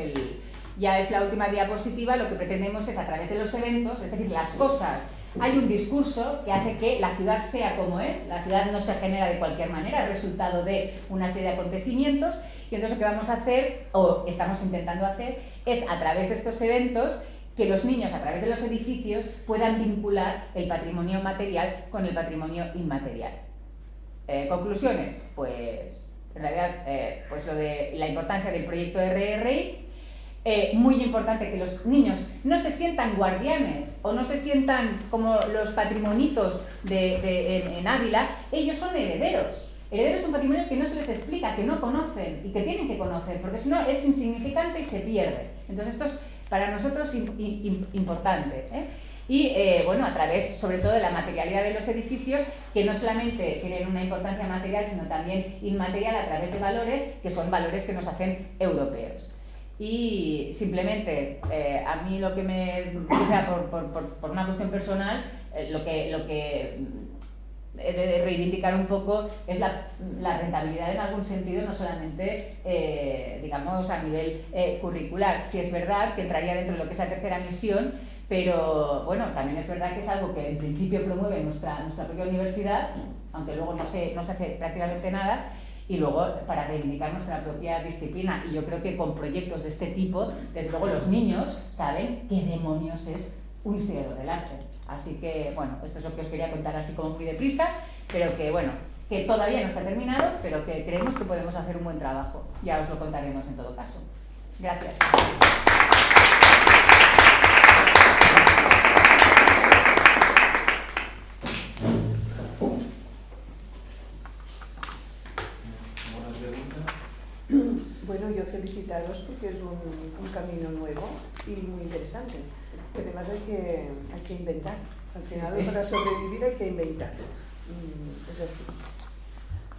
ya es la última diapositiva. Lo que pretendemos es, a través de los eventos, es decir, las cosas, hay un discurso que hace que la ciudad sea como es. La ciudad no se genera de cualquier manera, es resultado de una serie de acontecimientos, y entonces lo que vamos a hacer, o estamos intentando hacer, es a través de estos eventos que los niños, a través de los edificios, puedan vincular el patrimonio material con el patrimonio inmaterial. Conclusiones, pues en realidad pues lo de la importancia del proyecto RRI, muy importante que los niños no se sientan guardianes o no se sientan como los patrimonitos en Ávila. Ellos son herederos. Herederos es un patrimonio que no se les explica, que no conocen y que tienen que conocer, porque si no es insignificante y se pierde. Entonces esto es para nosotros importante, Y bueno, a través sobre todo de la materialidad de los edificios, que no solamente tienen una importancia material, sino también inmaterial, a través de valores que son valores que nos hacen europeos. Y simplemente, a mí lo que me, o sea, por una cuestión personal, lo que he de reivindicar un poco es la rentabilidad en algún sentido, no solamente, digamos, a nivel curricular. Sí es verdad que entraría dentro de lo que es la tercera misión, pero bueno, también es verdad que es algo que en principio promueve nuestra propia universidad, aunque luego no se hace prácticamente nada, y luego para reivindicar nuestra propia disciplina. Y yo creo que con proyectos de este tipo, desde luego los niños saben qué demonios es un historiador del arte. Así que, bueno, esto es lo que os quería contar así como muy deprisa, pero que, bueno, que todavía no está terminado, pero que creemos que podemos hacer un buen trabajo. Ya os lo contaremos en todo caso. Gracias. Bueno, yo felicitaros porque es un camino nuevo y muy interesante. Que además hay que inventar. Al final, sí. Para sobrevivir hay que inventar. Es así.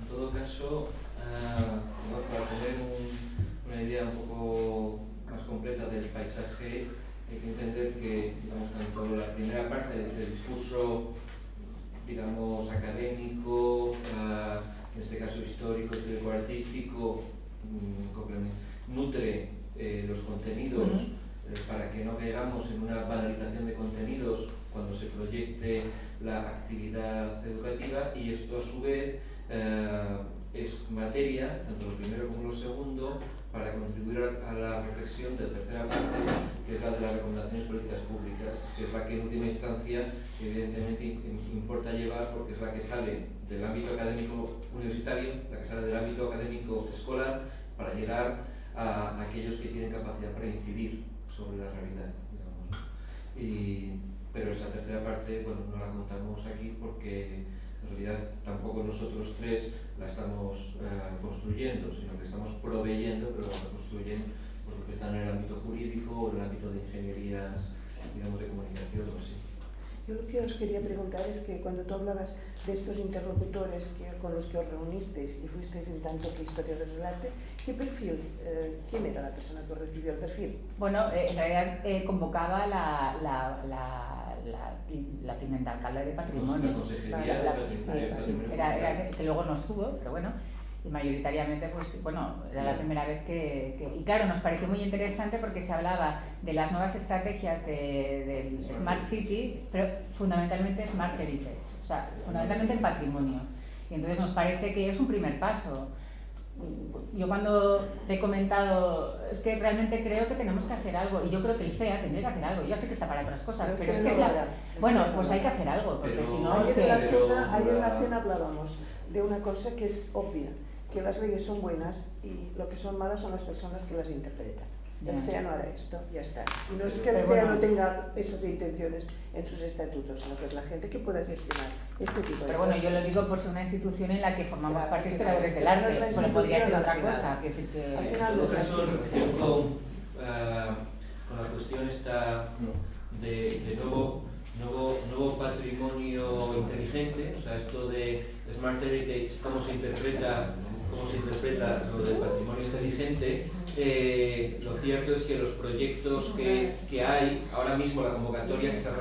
En todo caso, para tener una idea un poco más completa del paisaje, hay que entender que, digamos, tanto la primera parte del discurso, digamos, académico, en este caso histórico, histórico-artístico, nutre los contenidos para que no caigamos en una banalización de contenidos cuando se proyecte la actividad educativa, y esto a su vez es materia, tanto lo primero como lo segundo, para contribuir a la reflexión de la tercera parte, que es la de las recomendaciones políticas públicas, que es la que en última instancia evidentemente importa llevar, porque es la que sale del ámbito académico universitario, la que sale del ámbito académico escolar, para llegar a aquellos que tienen capacidad para incidir sobre la realidad, digamos. Pero esa tercera parte, bueno, no la contamos aquí porque en realidad tampoco nosotros tres la estamos construyendo, sino que estamos proveyendo, pero la construyen por lo que están en el ámbito jurídico o en el ámbito de ingenierías, digamos, de comunicación o así. Yo lo que os quería preguntar es que cuando tú hablabas de estos interlocutores con los que os reunisteis y fuisteis en tanto que historiadores del arte, ¿qué perfil, quién era la persona que os recibió el perfil? Bueno, en realidad convocaba la tinente alcalde de Patrimonio. La Consejería de Patrimonio. Era que luego no estuvo, pero bueno. Y mayoritariamente, pues bueno, era la primera vez que... Y claro, nos pareció muy interesante porque se hablaba de las nuevas estrategias del Smart City, pero fundamentalmente Smart Heritage, o sea, fundamentalmente en patrimonio. Y entonces nos parece que es un primer paso. Yo cuando te he comentado, es que realmente creo que tenemos que hacer algo, y yo creo que el CEA tendría que hacer algo. Yo sé que está para otras cosas, pero es que es la... Bueno, pues hay que hacer algo, porque si no... Ayer en la cena hablábamos de una cosa que es obvia, que las leyes son buenas y lo que son malas son las personas que las interpretan. El CEA no hará esto, ya está. Y no es que el CEA no tenga esas intenciones en sus estatutos, sino que es la gente que puede gestionar este tipo de cosas. Pero bueno, yo lo digo por ser una institución en la que formamos parte historiadores del arte, pero podría ser otra cosa. Al final, en todo caso, en relación con la cuestión esta de nuevo patrimonio inteligente, o sea, esto de Smart Heritage, cómo se interpreta lo del patrimonio inteligente, lo cierto es que los proyectos que hay, ahora mismo la convocatoria que se ha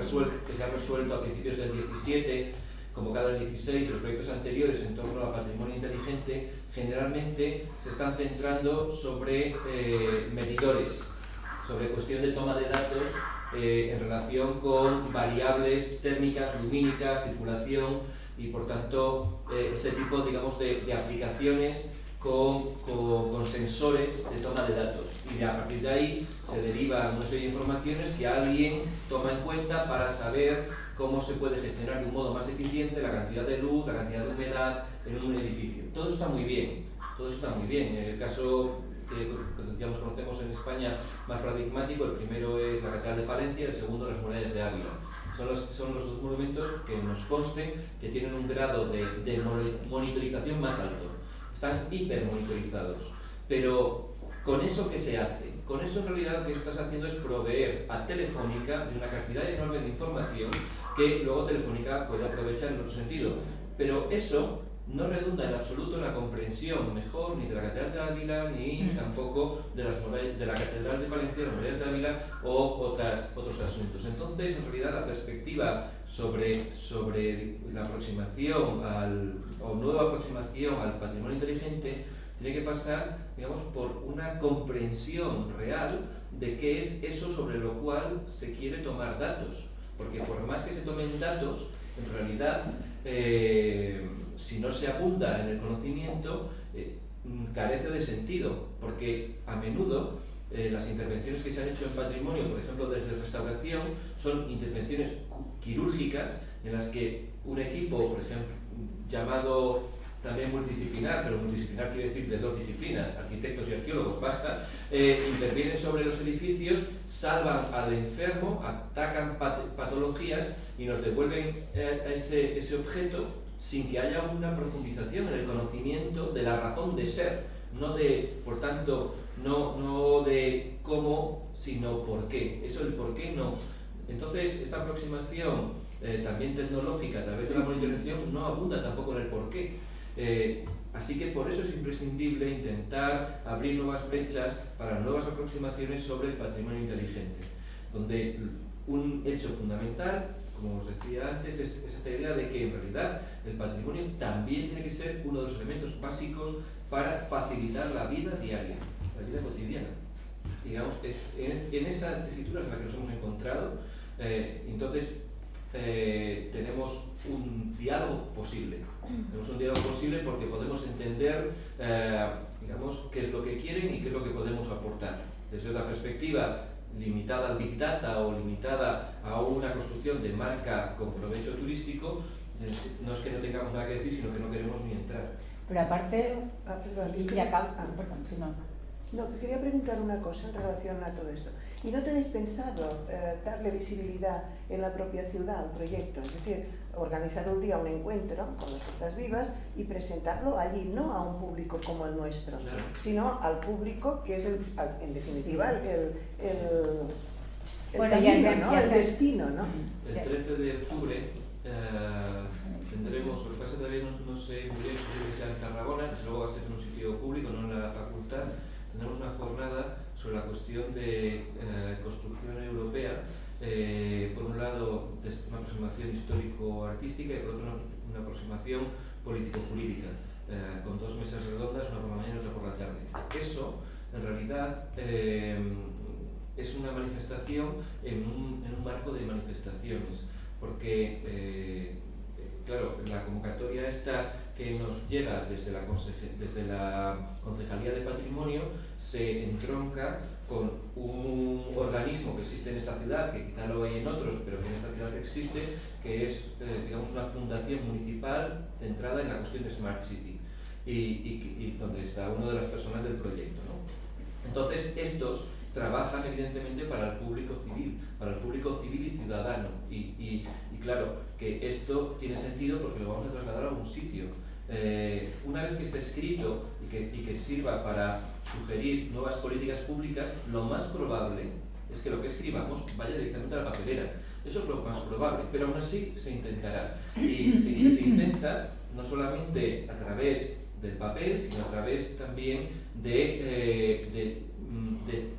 resuelto a principios del 17, convocado en el 16, los proyectos anteriores en torno al patrimonio inteligente, generalmente se están centrando sobre medidores, sobre cuestión de toma de datos en relación con variables térmicas, lumínicas, circulación, y por tanto este tipo, digamos, de aplicaciones con sensores de toma de datos, y a partir de ahí se deriva una serie de informaciones que alguien toma en cuenta para saber cómo se puede gestionar de un modo más eficiente la cantidad de luz, la cantidad de humedad en un edificio. Todo eso está muy bien, En el caso que digamos, conocemos en España más paradigmático, el primero es la Catedral de Palencia, el segundo las murallas de Ávila. Son los dos monumentos que nos consten que tienen un grado de monitorización más alto. Están hipermonitorizados. Pero ¿con eso qué se hace? Con eso en realidad lo que estás haciendo es proveer a Telefónica de una cantidad enorme de información que luego Telefónica puede aprovechar en otro sentido. Pero eso no redunda en absoluto en la comprensión mejor ni de la Catedral de Ávila ni tampoco de la Catedral de Palencia, las murallas de Ávila o otros asuntos. Entonces, en realidad, la perspectiva sobre la aproximación nueva aproximación al patrimonio inteligente tiene que pasar, digamos, por una comprensión real de qué es eso sobre lo cual se quiere tomar datos. Porque por más que se tomen datos, en realidad, si no se abunda en el conocimiento, carece de sentido, porque a menudo las intervenciones que se han hecho en patrimonio, por ejemplo desde restauración, son intervenciones quirúrgicas en las que un equipo, por ejemplo, llamado también multidisciplinar, pero multidisciplinar quiere decir de dos disciplinas, arquitectos y arqueólogos, basta, intervienen sobre los edificios, salvan al enfermo, atacan patologías y nos devuelven ese objeto sin que haya una profundización en el conocimiento de la razón de ser, no de, por tanto, no de cómo, sino por qué. Eso el por qué no. Entonces, esta aproximación también tecnológica a través de la monitorización no abunda tampoco en el por qué. Así que por eso es imprescindible intentar abrir nuevas brechas para nuevas aproximaciones sobre el patrimonio inteligente, donde un hecho fundamental, como os decía antes, es esta idea de que en realidad el patrimonio también tiene que ser uno de los elementos básicos para facilitar la vida diaria, la vida cotidiana. Digamos, en esa tesitura es la que nos hemos encontrado. Entonces tenemos un diálogo posible. Tenemos un diálogo posible porque podemos entender, digamos, qué es lo que quieren y qué es lo que podemos aportar. Desde otra perspectiva limitada al Big Data o limitada a una construcción de marca con provecho turístico, no es que no tengamos nada que decir, sino que no queremos ni entrar. Pero aparte, No, quería preguntar una cosa en relación a todo esto. ¿Y no tenéis pensado darle visibilidad en la propia ciudad al proyecto? Es decir, organizar un día un encuentro con las Fuerzas Vivas y presentarlo allí, no a un público como el nuestro, claro, sino al público que es, en definitiva, el camino, ¿no? El destino, ¿no? El 13 de octubre tendremos, lo que pasa todavía no sé muy bien, creo que sea en Tarragona, luego va a ser en un sitio público, no en la facultad. Tendremos una jornada sobre la cuestión de construcción europea, por un lado una aproximación histórico-artística y por otro una aproximación político-jurídica, con 2 mesas redondas, una por la mañana y otra por la tarde. Eso, en realidad, es una manifestación en un marco de manifestaciones, porque claro, la convocatoria esta que nos llega desde la Concejalía de Patrimonio se entronca con un organismo que existe en esta ciudad, que quizá lo hay en otros, pero que en esta ciudad existe, que es digamos una fundación municipal centrada en la cuestión de Smart City y donde está una de las personas del proyecto, ¿no? Entonces, estos trabajan evidentemente para el público civil y ciudadano y claro que esto tiene sentido porque lo vamos a trasladar a un sitio. Una vez que esté escrito y que sirva para sugerir nuevas políticas públicas, lo más probable es que lo que escribamos vaya directamente a la papelera. Eso es lo más probable, pero aún así se intentará. Y se intenta no solamente a través del papel, sino a través también de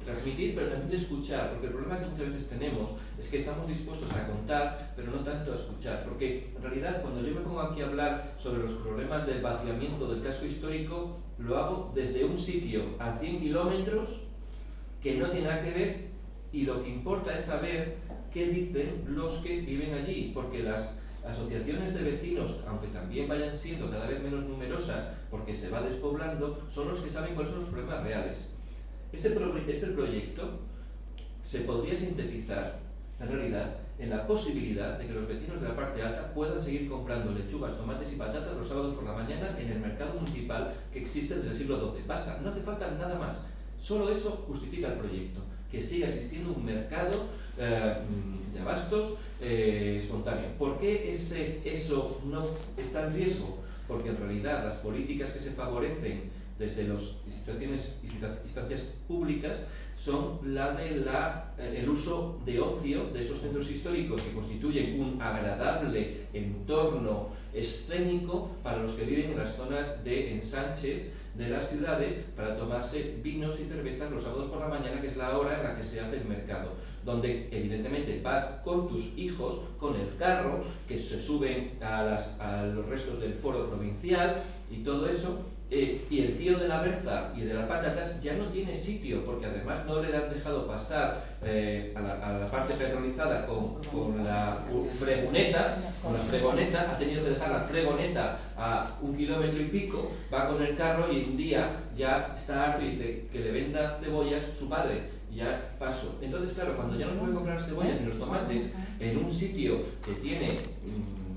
transmitir, pero también de escuchar, porque el problema que muchas veces tenemos es que estamos dispuestos a contar, pero no tanto a escuchar, porque en realidad cuando yo me pongo aquí a hablar sobre los problemas del vaciamiento del casco histórico, lo hago desde un sitio a 100 kilómetros que no tiene nada que ver, y lo que importa es saber qué dicen los que viven allí, porque las asociaciones de vecinos, aunque también vayan siendo cada vez menos numerosas porque se va despoblando, son los que saben cuáles son los problemas reales. Este proyecto se podría sintetizar, en realidad, en la posibilidad de que los vecinos de la parte alta puedan seguir comprando lechugas, tomates y patatas los sábados por la mañana en el mercado municipal que existe desde el siglo XII. Basta, no hace falta nada más. Solo eso justifica el proyecto, que siga existiendo un mercado de abastos espontáneo. ¿Por qué eso no está en riesgo? Porque en realidad las políticas que se favorecen desde las instancias públicas son la de el uso de ocio de esos centros históricos que constituyen un agradable entorno escénico para los que viven en las zonas de ensanches de las ciudades para tomarse vinos y cervezas los sábados por la mañana, que es la hora en la que se hace el mercado, donde evidentemente vas con tus hijos, con el carro, que se suben a los restos del foro provincial y todo eso, y el tío de la berza y de las patatas ya no tiene sitio, porque además no le han dejado pasar a la parte ferronizada con la fregoneta, ha tenido que dejar la fregoneta a 1 kilómetro y pico, va con el carro y un día ya está harto y dice que le venda cebollas su padre, y ya paso. Entonces, claro, cuando ya no se pueden comprar las cebollas ni los tomates en un sitio que tiene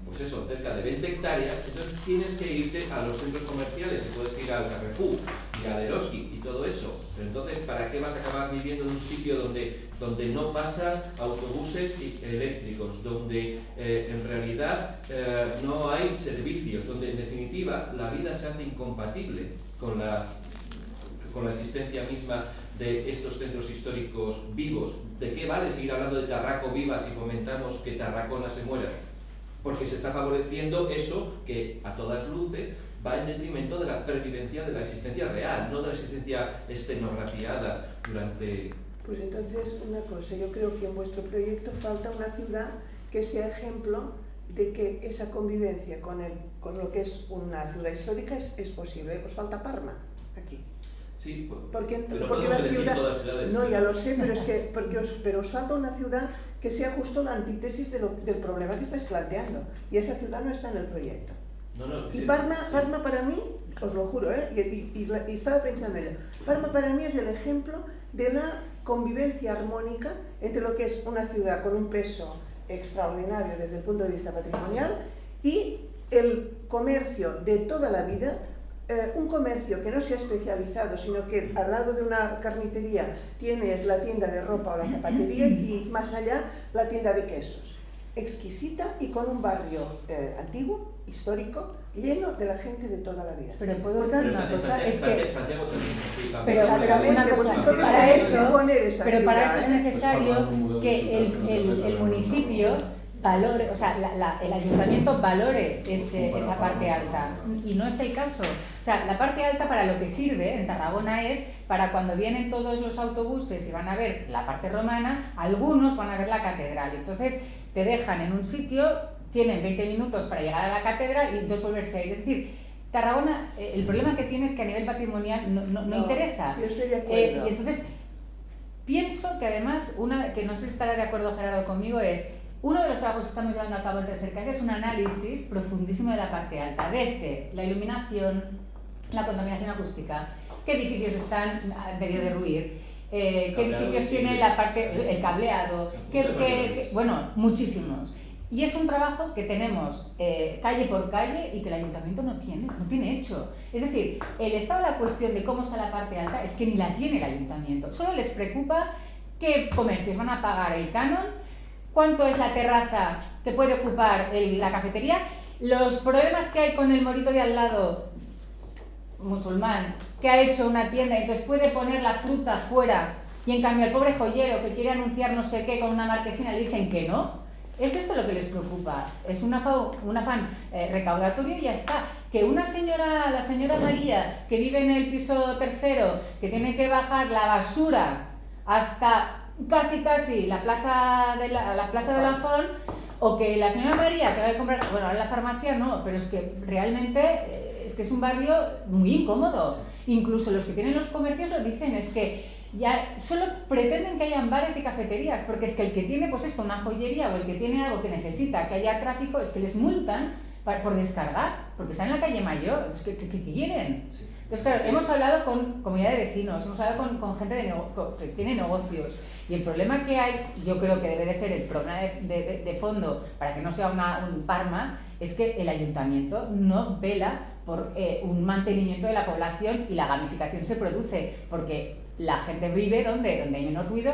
pues eso, cerca de 20 hectáreas, entonces tienes que irte a los centros comerciales, y puedes ir al Carrefour y al Eroski y todo eso. Pero entonces, ¿para qué vas a acabar viviendo en un sitio donde no pasan autobuses eléctricos, donde en realidad no hay servicios, donde en definitiva la vida se hace incompatible con la existencia misma de estos centros históricos vivos? ¿De qué vale seguir hablando de Tarraco viva si fomentamos que Tarracona se muera? Porque se está favoreciendo eso que a todas luces va en detrimento de la pervivencia de la existencia real, no de la existencia escenografiada durante... Pues entonces, una cosa, yo creo que en vuestro proyecto falta una ciudad que sea ejemplo de que esa convivencia con lo que es una ciudad histórica es posible. Os falta Parma aquí. Sí, porque las ciudades... No, ya lo sé, pero os falta una ciudad que sea justo la antítesis del problema que estáis planteando. Y esa ciudad no está en el proyecto. Y Parma para mí, os lo juro, y estaba pensando en ello, Parma para mí es el ejemplo de la convivencia armónica entre lo que es una ciudad con un peso extraordinario desde el punto de vista patrimonial y el comercio de toda la vida. Un comercio que no sea especializado, sino que al lado de una carnicería tienes la tienda de ropa o la zapatería y más allá la tienda de quesos. Exquisita y con un barrio antiguo, histórico, lleno de la gente de toda la vida. Pero puedo decir una cosa, es que... Santiago también, sí, pero una cosa, para eso es necesario que el municipio valore, o sea, el ayuntamiento valore esa parte alta, y no es el caso. O sea, la parte alta para lo que sirve en Tarragona es para cuando vienen todos los autobuses y van a ver la parte romana, algunos van a ver la catedral, entonces te dejan en un sitio, tienen 20 minutos para llegar a la catedral y entonces volverse a ir. Es decir, Tarragona, el problema que tiene es que a nivel patrimonial no interesa. Sí, estoy de acuerdo. Y entonces pienso que además, que no sé si estará de acuerdo Gerardo conmigo, es uno de los trabajos que estamos llevando a cabo en Recercas es un análisis profundísimo de la parte alta, desde la iluminación, la contaminación acústica, qué edificios están en medio de ruir, qué edificios tienen la parte, el cableado, bueno, muchísimos. Y es un trabajo que tenemos calle por calle y que el ayuntamiento no tiene hecho. Es decir, el estado de la cuestión de cómo está la parte alta es que ni la tiene el ayuntamiento. Solo les preocupa qué comercios van a pagar el canon, cuánto es la terraza que puede ocupar la cafetería, los problemas que hay con el morito de al lado, musulmán, que ha hecho una tienda y entonces puede poner la fruta fuera y en cambio el pobre joyero que quiere anunciar no sé qué con una marquesina le dicen que no. Es esto lo que les preocupa, es un afán recaudatorio y ya está. Que la señora María, que vive en el piso tercero, que tiene que bajar la basura hasta casi la plaza de la Font, o que la señora María que va a comprar, bueno, ahora la farmacia no, pero es que realmente es que es un barrio muy incómodo. Sí. Incluso los que tienen los comercios lo dicen, es que ya solo pretenden que hayan bares y cafeterías, porque es que el que tiene pues esto, una joyería, o el que tiene algo que necesita que haya tráfico, es que les multan por descargar, porque están en la calle Mayor. ¿Qué quieren? Sí. Entonces, claro, hemos hablado con comunidad de vecinos, hemos hablado con gente que tiene negocios, y el problema que hay, yo creo que debe de ser el problema de fondo, para que no sea un Parma, es que el ayuntamiento no vela por un mantenimiento de la población, y la gamificación se produce, porque la gente vive donde hay menos ruido,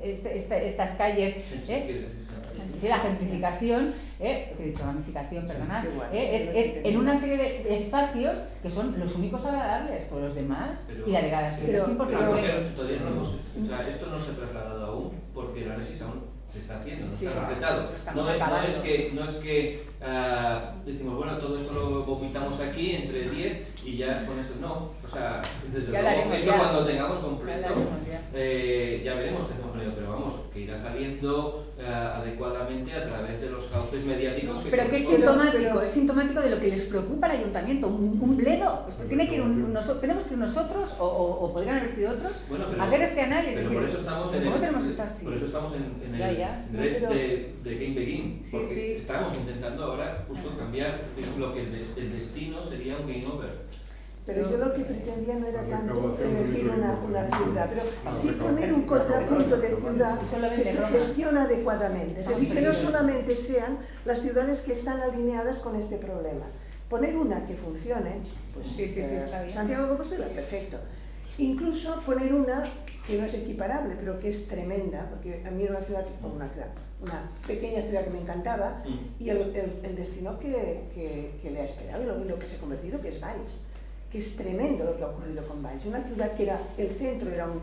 estas calles... Sí, la gentrificación, he dicho gamificación, perdonad, es en una serie de espacios que son los únicos agradables, por los demás, y la degradación es importante. Todavía no esto no se ha trasladado aún, porque el análisis aún se está haciendo, no está completado. No es que decimos, bueno, todo esto lo vomitamos aquí entre 10 y ya con esto no. O sea, desde ya luego, esto ya. cuando tengamos completo, ya veremos qué hacemos con ello, pero vamos, que irá saliendo adecuadamente a través de los cauces mediáticos. Pero que es sintomático de lo que les preocupa al ayuntamiento, un bledo. Tiene que ir tenemos que ir nosotros, o podrían haber sido otros, a hacer este análisis. Pero por eso estamos en el Let's de Game Begin, porque estamos intentando ahora justo cambiar lo que el destino sería un game over. Pero yo lo que pretendía no era tanto elegir una ciudad, pero sí poner un contrapunto de ciudad que se gestiona adecuadamente. Es decir, que no solamente sean las ciudades que están alineadas con este problema. Poner una que funcione, pues está bien. Santiago de Compostela, perfecto. Incluso poner una que no es equiparable, pero que es tremenda, porque a mí era una pequeña ciudad que me encantaba, y el destino que le ha esperado y lo que se ha convertido, que es Valls, que es tremendo lo que ha ocurrido con Valls. Una ciudad que era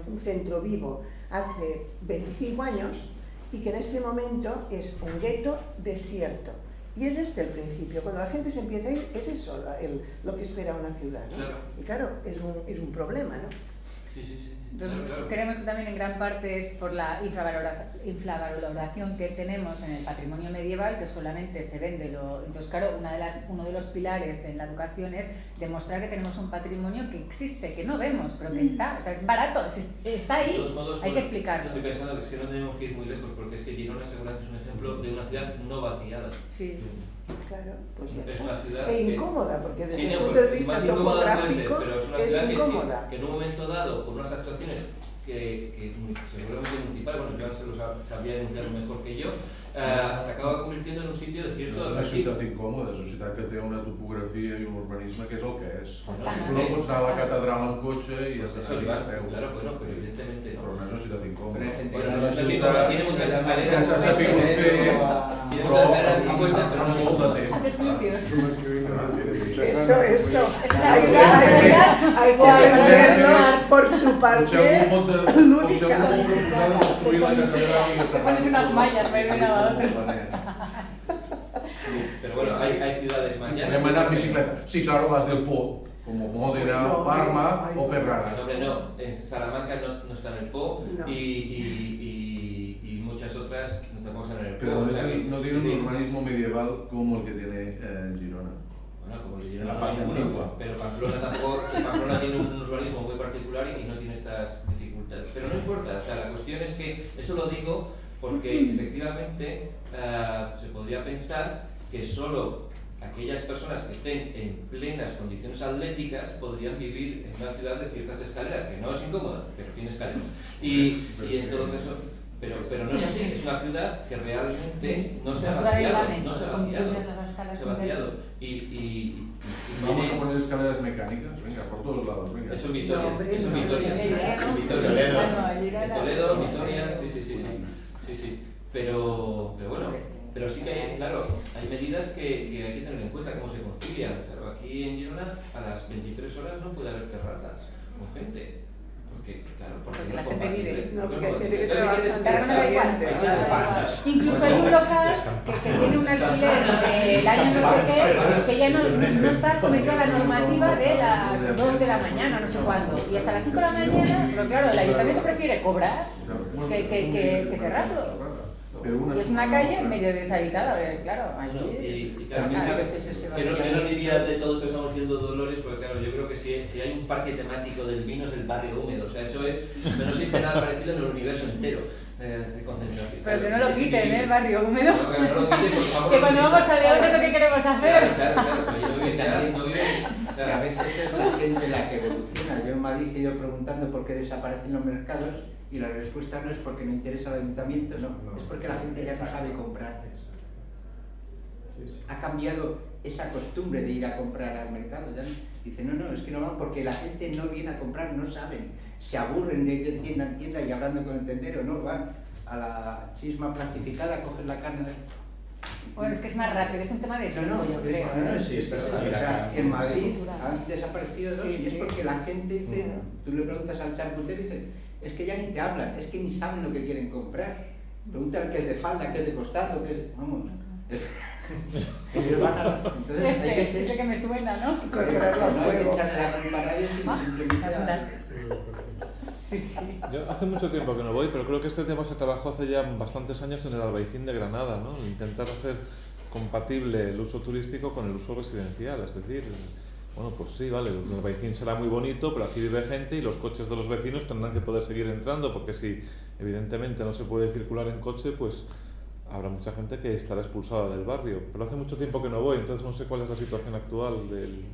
un centro vivo hace 25 años y que en este momento es un gueto desierto. Y es este el principio. Cuando la gente se empieza a ir, es eso lo que espera una ciudad, ¿no? Claro. Y claro, es un problema, ¿no? Sí. Entonces, creemos que también en gran parte es por la infravaloración que tenemos en el patrimonio medieval, que solamente se vende Entonces, claro, uno de los pilares de la educación es demostrar que tenemos un patrimonio que existe, que no vemos, pero que está, o sea, es barato, está ahí, de todos modos, hay que explicarlo. Estoy pensando que es que no tenemos que ir muy lejos, porque es que Girona seguramente es un ejemplo de una ciudad no vaciada. Sí. Claro, pues ya es una ciudad incómoda, porque desde el punto de vista topográfico es incómoda. Que en un momento dado, por unas actuaciones que seguramente municipal, bueno, Joan se lo sabría denunciar mejor que yo, se acaba convirtiendo en un sitio de cierto atractiu. És una ciutat incòmoda, és una ciutat que té una topografia i un urbanisme que és el que és. Tu no pots anar a la catedral en cotxe i pues eso, Iván, claro, bueno, pero evidentemente no. Però no és una ciutat incòmoda. Bueno, no es incòmoda, tiene muchas escaleras, tiene muchas escaleras y cuestas, pero no es incòmoda. Haces glúteos. Eso. Hay que aprenderlo por su parte lúdica. Te pones unas mallas para ir de una a otra. Pero bueno, hay ciudades más llanas. Anem a anar en bicicleta. Sí, claro, vas del Po, como Módena, Parma o Ferrara. No, hombre, no. En Salamanca no está en el Po y muchas otras no tampoco están en el Po. Pero no tiene un urbanismo medieval como el que tiene Girona. Bueno, como le dieron a ninguno, pero Pamplona tiene un urbanismo muy particular y no tiene estas dificultades. Pero no importa, o sea, la cuestión es que, eso lo digo porque efectivamente se podría pensar que solo aquellas personas que estén en plenas condiciones atléticas podrían vivir en una ciudad de ciertas escaleras, que no es incómoda, pero tiene escaleras. Y en todo caso... Pero no es así, es una ciudad que realmente no se ha vaciado, y vamos a poner escaleras mecánicas, venga, por todos lados, venga. Eso es Vitoria, en Toledo, Vitoria, sí, pero bueno, pero sí que hay, claro, hay medidas que hay que tener en cuenta, cómo se concilian. Claro, aquí en Girona a las 23 horas no puede haber terrazas con gente. Porque la gente vive. No, porque hay gente que trabaja. Incluso hay un local que tiene un alquiler del año no sé qué, que ya no está sometido a la normativa de las 2 de la mañana, no sé cuándo. Y hasta las 5 de la mañana, pero claro, el ayuntamiento prefiere cobrar que cerrarlo. Y es una calle medio deshabitada, claro, allí... Y también a veces que no diría de todos que estamos siendo Dolores, porque claro, yo creo que si hay un parque temático del vino es el barrio húmedo, o sea, eso es, no existe nada parecido en el universo entero de concentración. Pero que no lo quiten, el barrio húmedo. No, que no lo quiten, por favor. Que cuando vamos a León, eso que queremos hacer. Claro, pero no viven. O sea, a veces es la gente la que evoluciona. Yo en Madrid he ido preguntando por qué desaparecen los mercados. Y la respuesta no es porque no interesa al ayuntamiento, no, es porque la gente ya no sabe comprar. Ha cambiado esa costumbre de ir a comprar al mercado. Ya dice, no, es que no van porque la gente no viene a comprar, no saben. Se aburren de ir de tienda en tienda y hablando con el tendero, no, van a la chisma plastificada, cogen la carne. Bueno, es que es más rápido, es un tema de tiempo, yo creo. No, sí, es verdad. En Madrid han desaparecido dos y es porque la gente dice, tú le preguntas al charcutero y dice, es que ya ni te hablan, es que ni saben lo que quieren comprar. Preguntan qué es de falda, qué es de costado, qué es de... Vamos. Ellos van a... Entonces hay veces... Ese que me suena, ¿no? Incorporarlo al No hay que juego. echarle la culpa a nadie, sino simplemente Sí, sí. Yo hace mucho tiempo que no voy, pero creo que este tema se trabajó hace ya bastantes años en el Albaicín de Granada, ¿no? Intentar hacer compatible el uso turístico con el uso residencial, es decir, bueno, pues sí, vale, el Albaicín será muy bonito, pero aquí vive gente y los coches de los vecinos tendrán que poder seguir entrando, porque si evidentemente no se puede circular en coche, pues habrá mucha gente que estará expulsada del barrio. Pero hace mucho tiempo que no voy, entonces no sé cuál es la situación actual,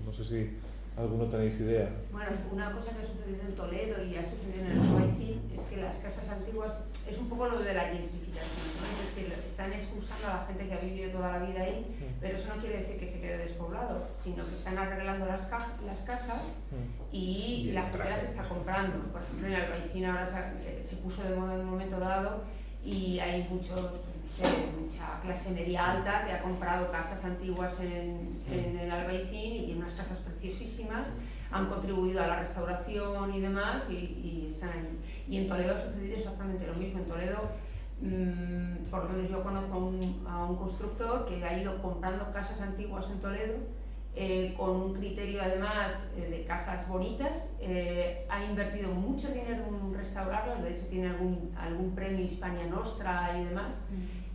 no sé si alguno tenéis idea. Bueno, una cosa que ha sucedido en Toledo y ha sucedido en el Albaicín es que las casas antiguas es un poco lo de la gentrificación, ¿no? Es decir, están expulsando a la gente que ha vivido toda la vida ahí, pero eso no quiere decir que se quede despoblado, sino que están arreglando las casas y la gente las está comprando. Por ejemplo, en el Albaicín ahora se puso de moda en un momento dado y hay mucha clase media alta que ha comprado casas antiguas en el Albaicín y tiene unas casas preciosísimas, han contribuido a la restauración y demás y están ahí. Y en Toledo ha sucedido exactamente lo mismo. En Toledo, por lo menos yo conozco a un constructor que ha ido comprando casas antiguas en Toledo con un criterio además de casas bonitas, ha invertido mucho dinero en restaurarlas, de hecho tiene algún premio Hispania Nostra y demás.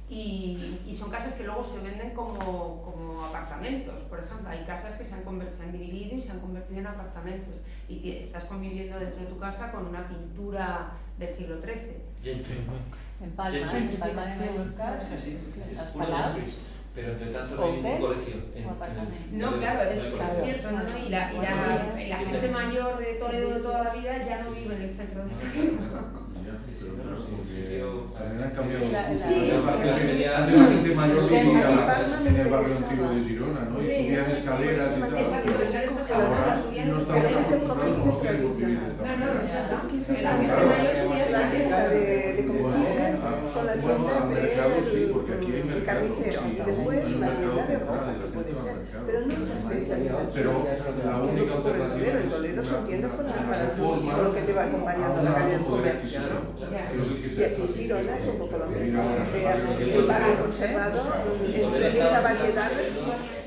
Y son casas que luego se venden como apartamentos. Por ejemplo, hay casas que se han dividido y se han convertido en apartamentos y estás conviviendo dentro de tu casa con una pintura del siglo XIII. En Palma, en Palma de Mallorca, las paladas. Pero entre tanto no hay ningún colegio. No, claro, es cierto, ¿no? Y la gente mayor de Toledo de toda la vida ya no vive en el centro de Toledo. También han cambiado Sí, la clase media, la gente mayor vivía en el barrio antiguo de Girona, ¿no? Y subían escaleras y tal. Exacto, Ahora no estamos acostumbrados, no queremos vivir de esta manera. Es que es la gente mayor subía la tienda de comestibles Bueno, con la bueno, tienda al mercado sí, porque aquí hay del mercado, carnicero sí, y después hay un la mercado tienda de central, ropa, y la que puede gente va ser, al mercado. pero no esa especialización. Pero la única alternativa En es Toledo se entiende para el reforma turismo, lo que te va acompañando a la calle del comercio, ¿no? Y aquí en Girona es un poco lo mismo, o sea, el barrio conservado, esa variedad no existe.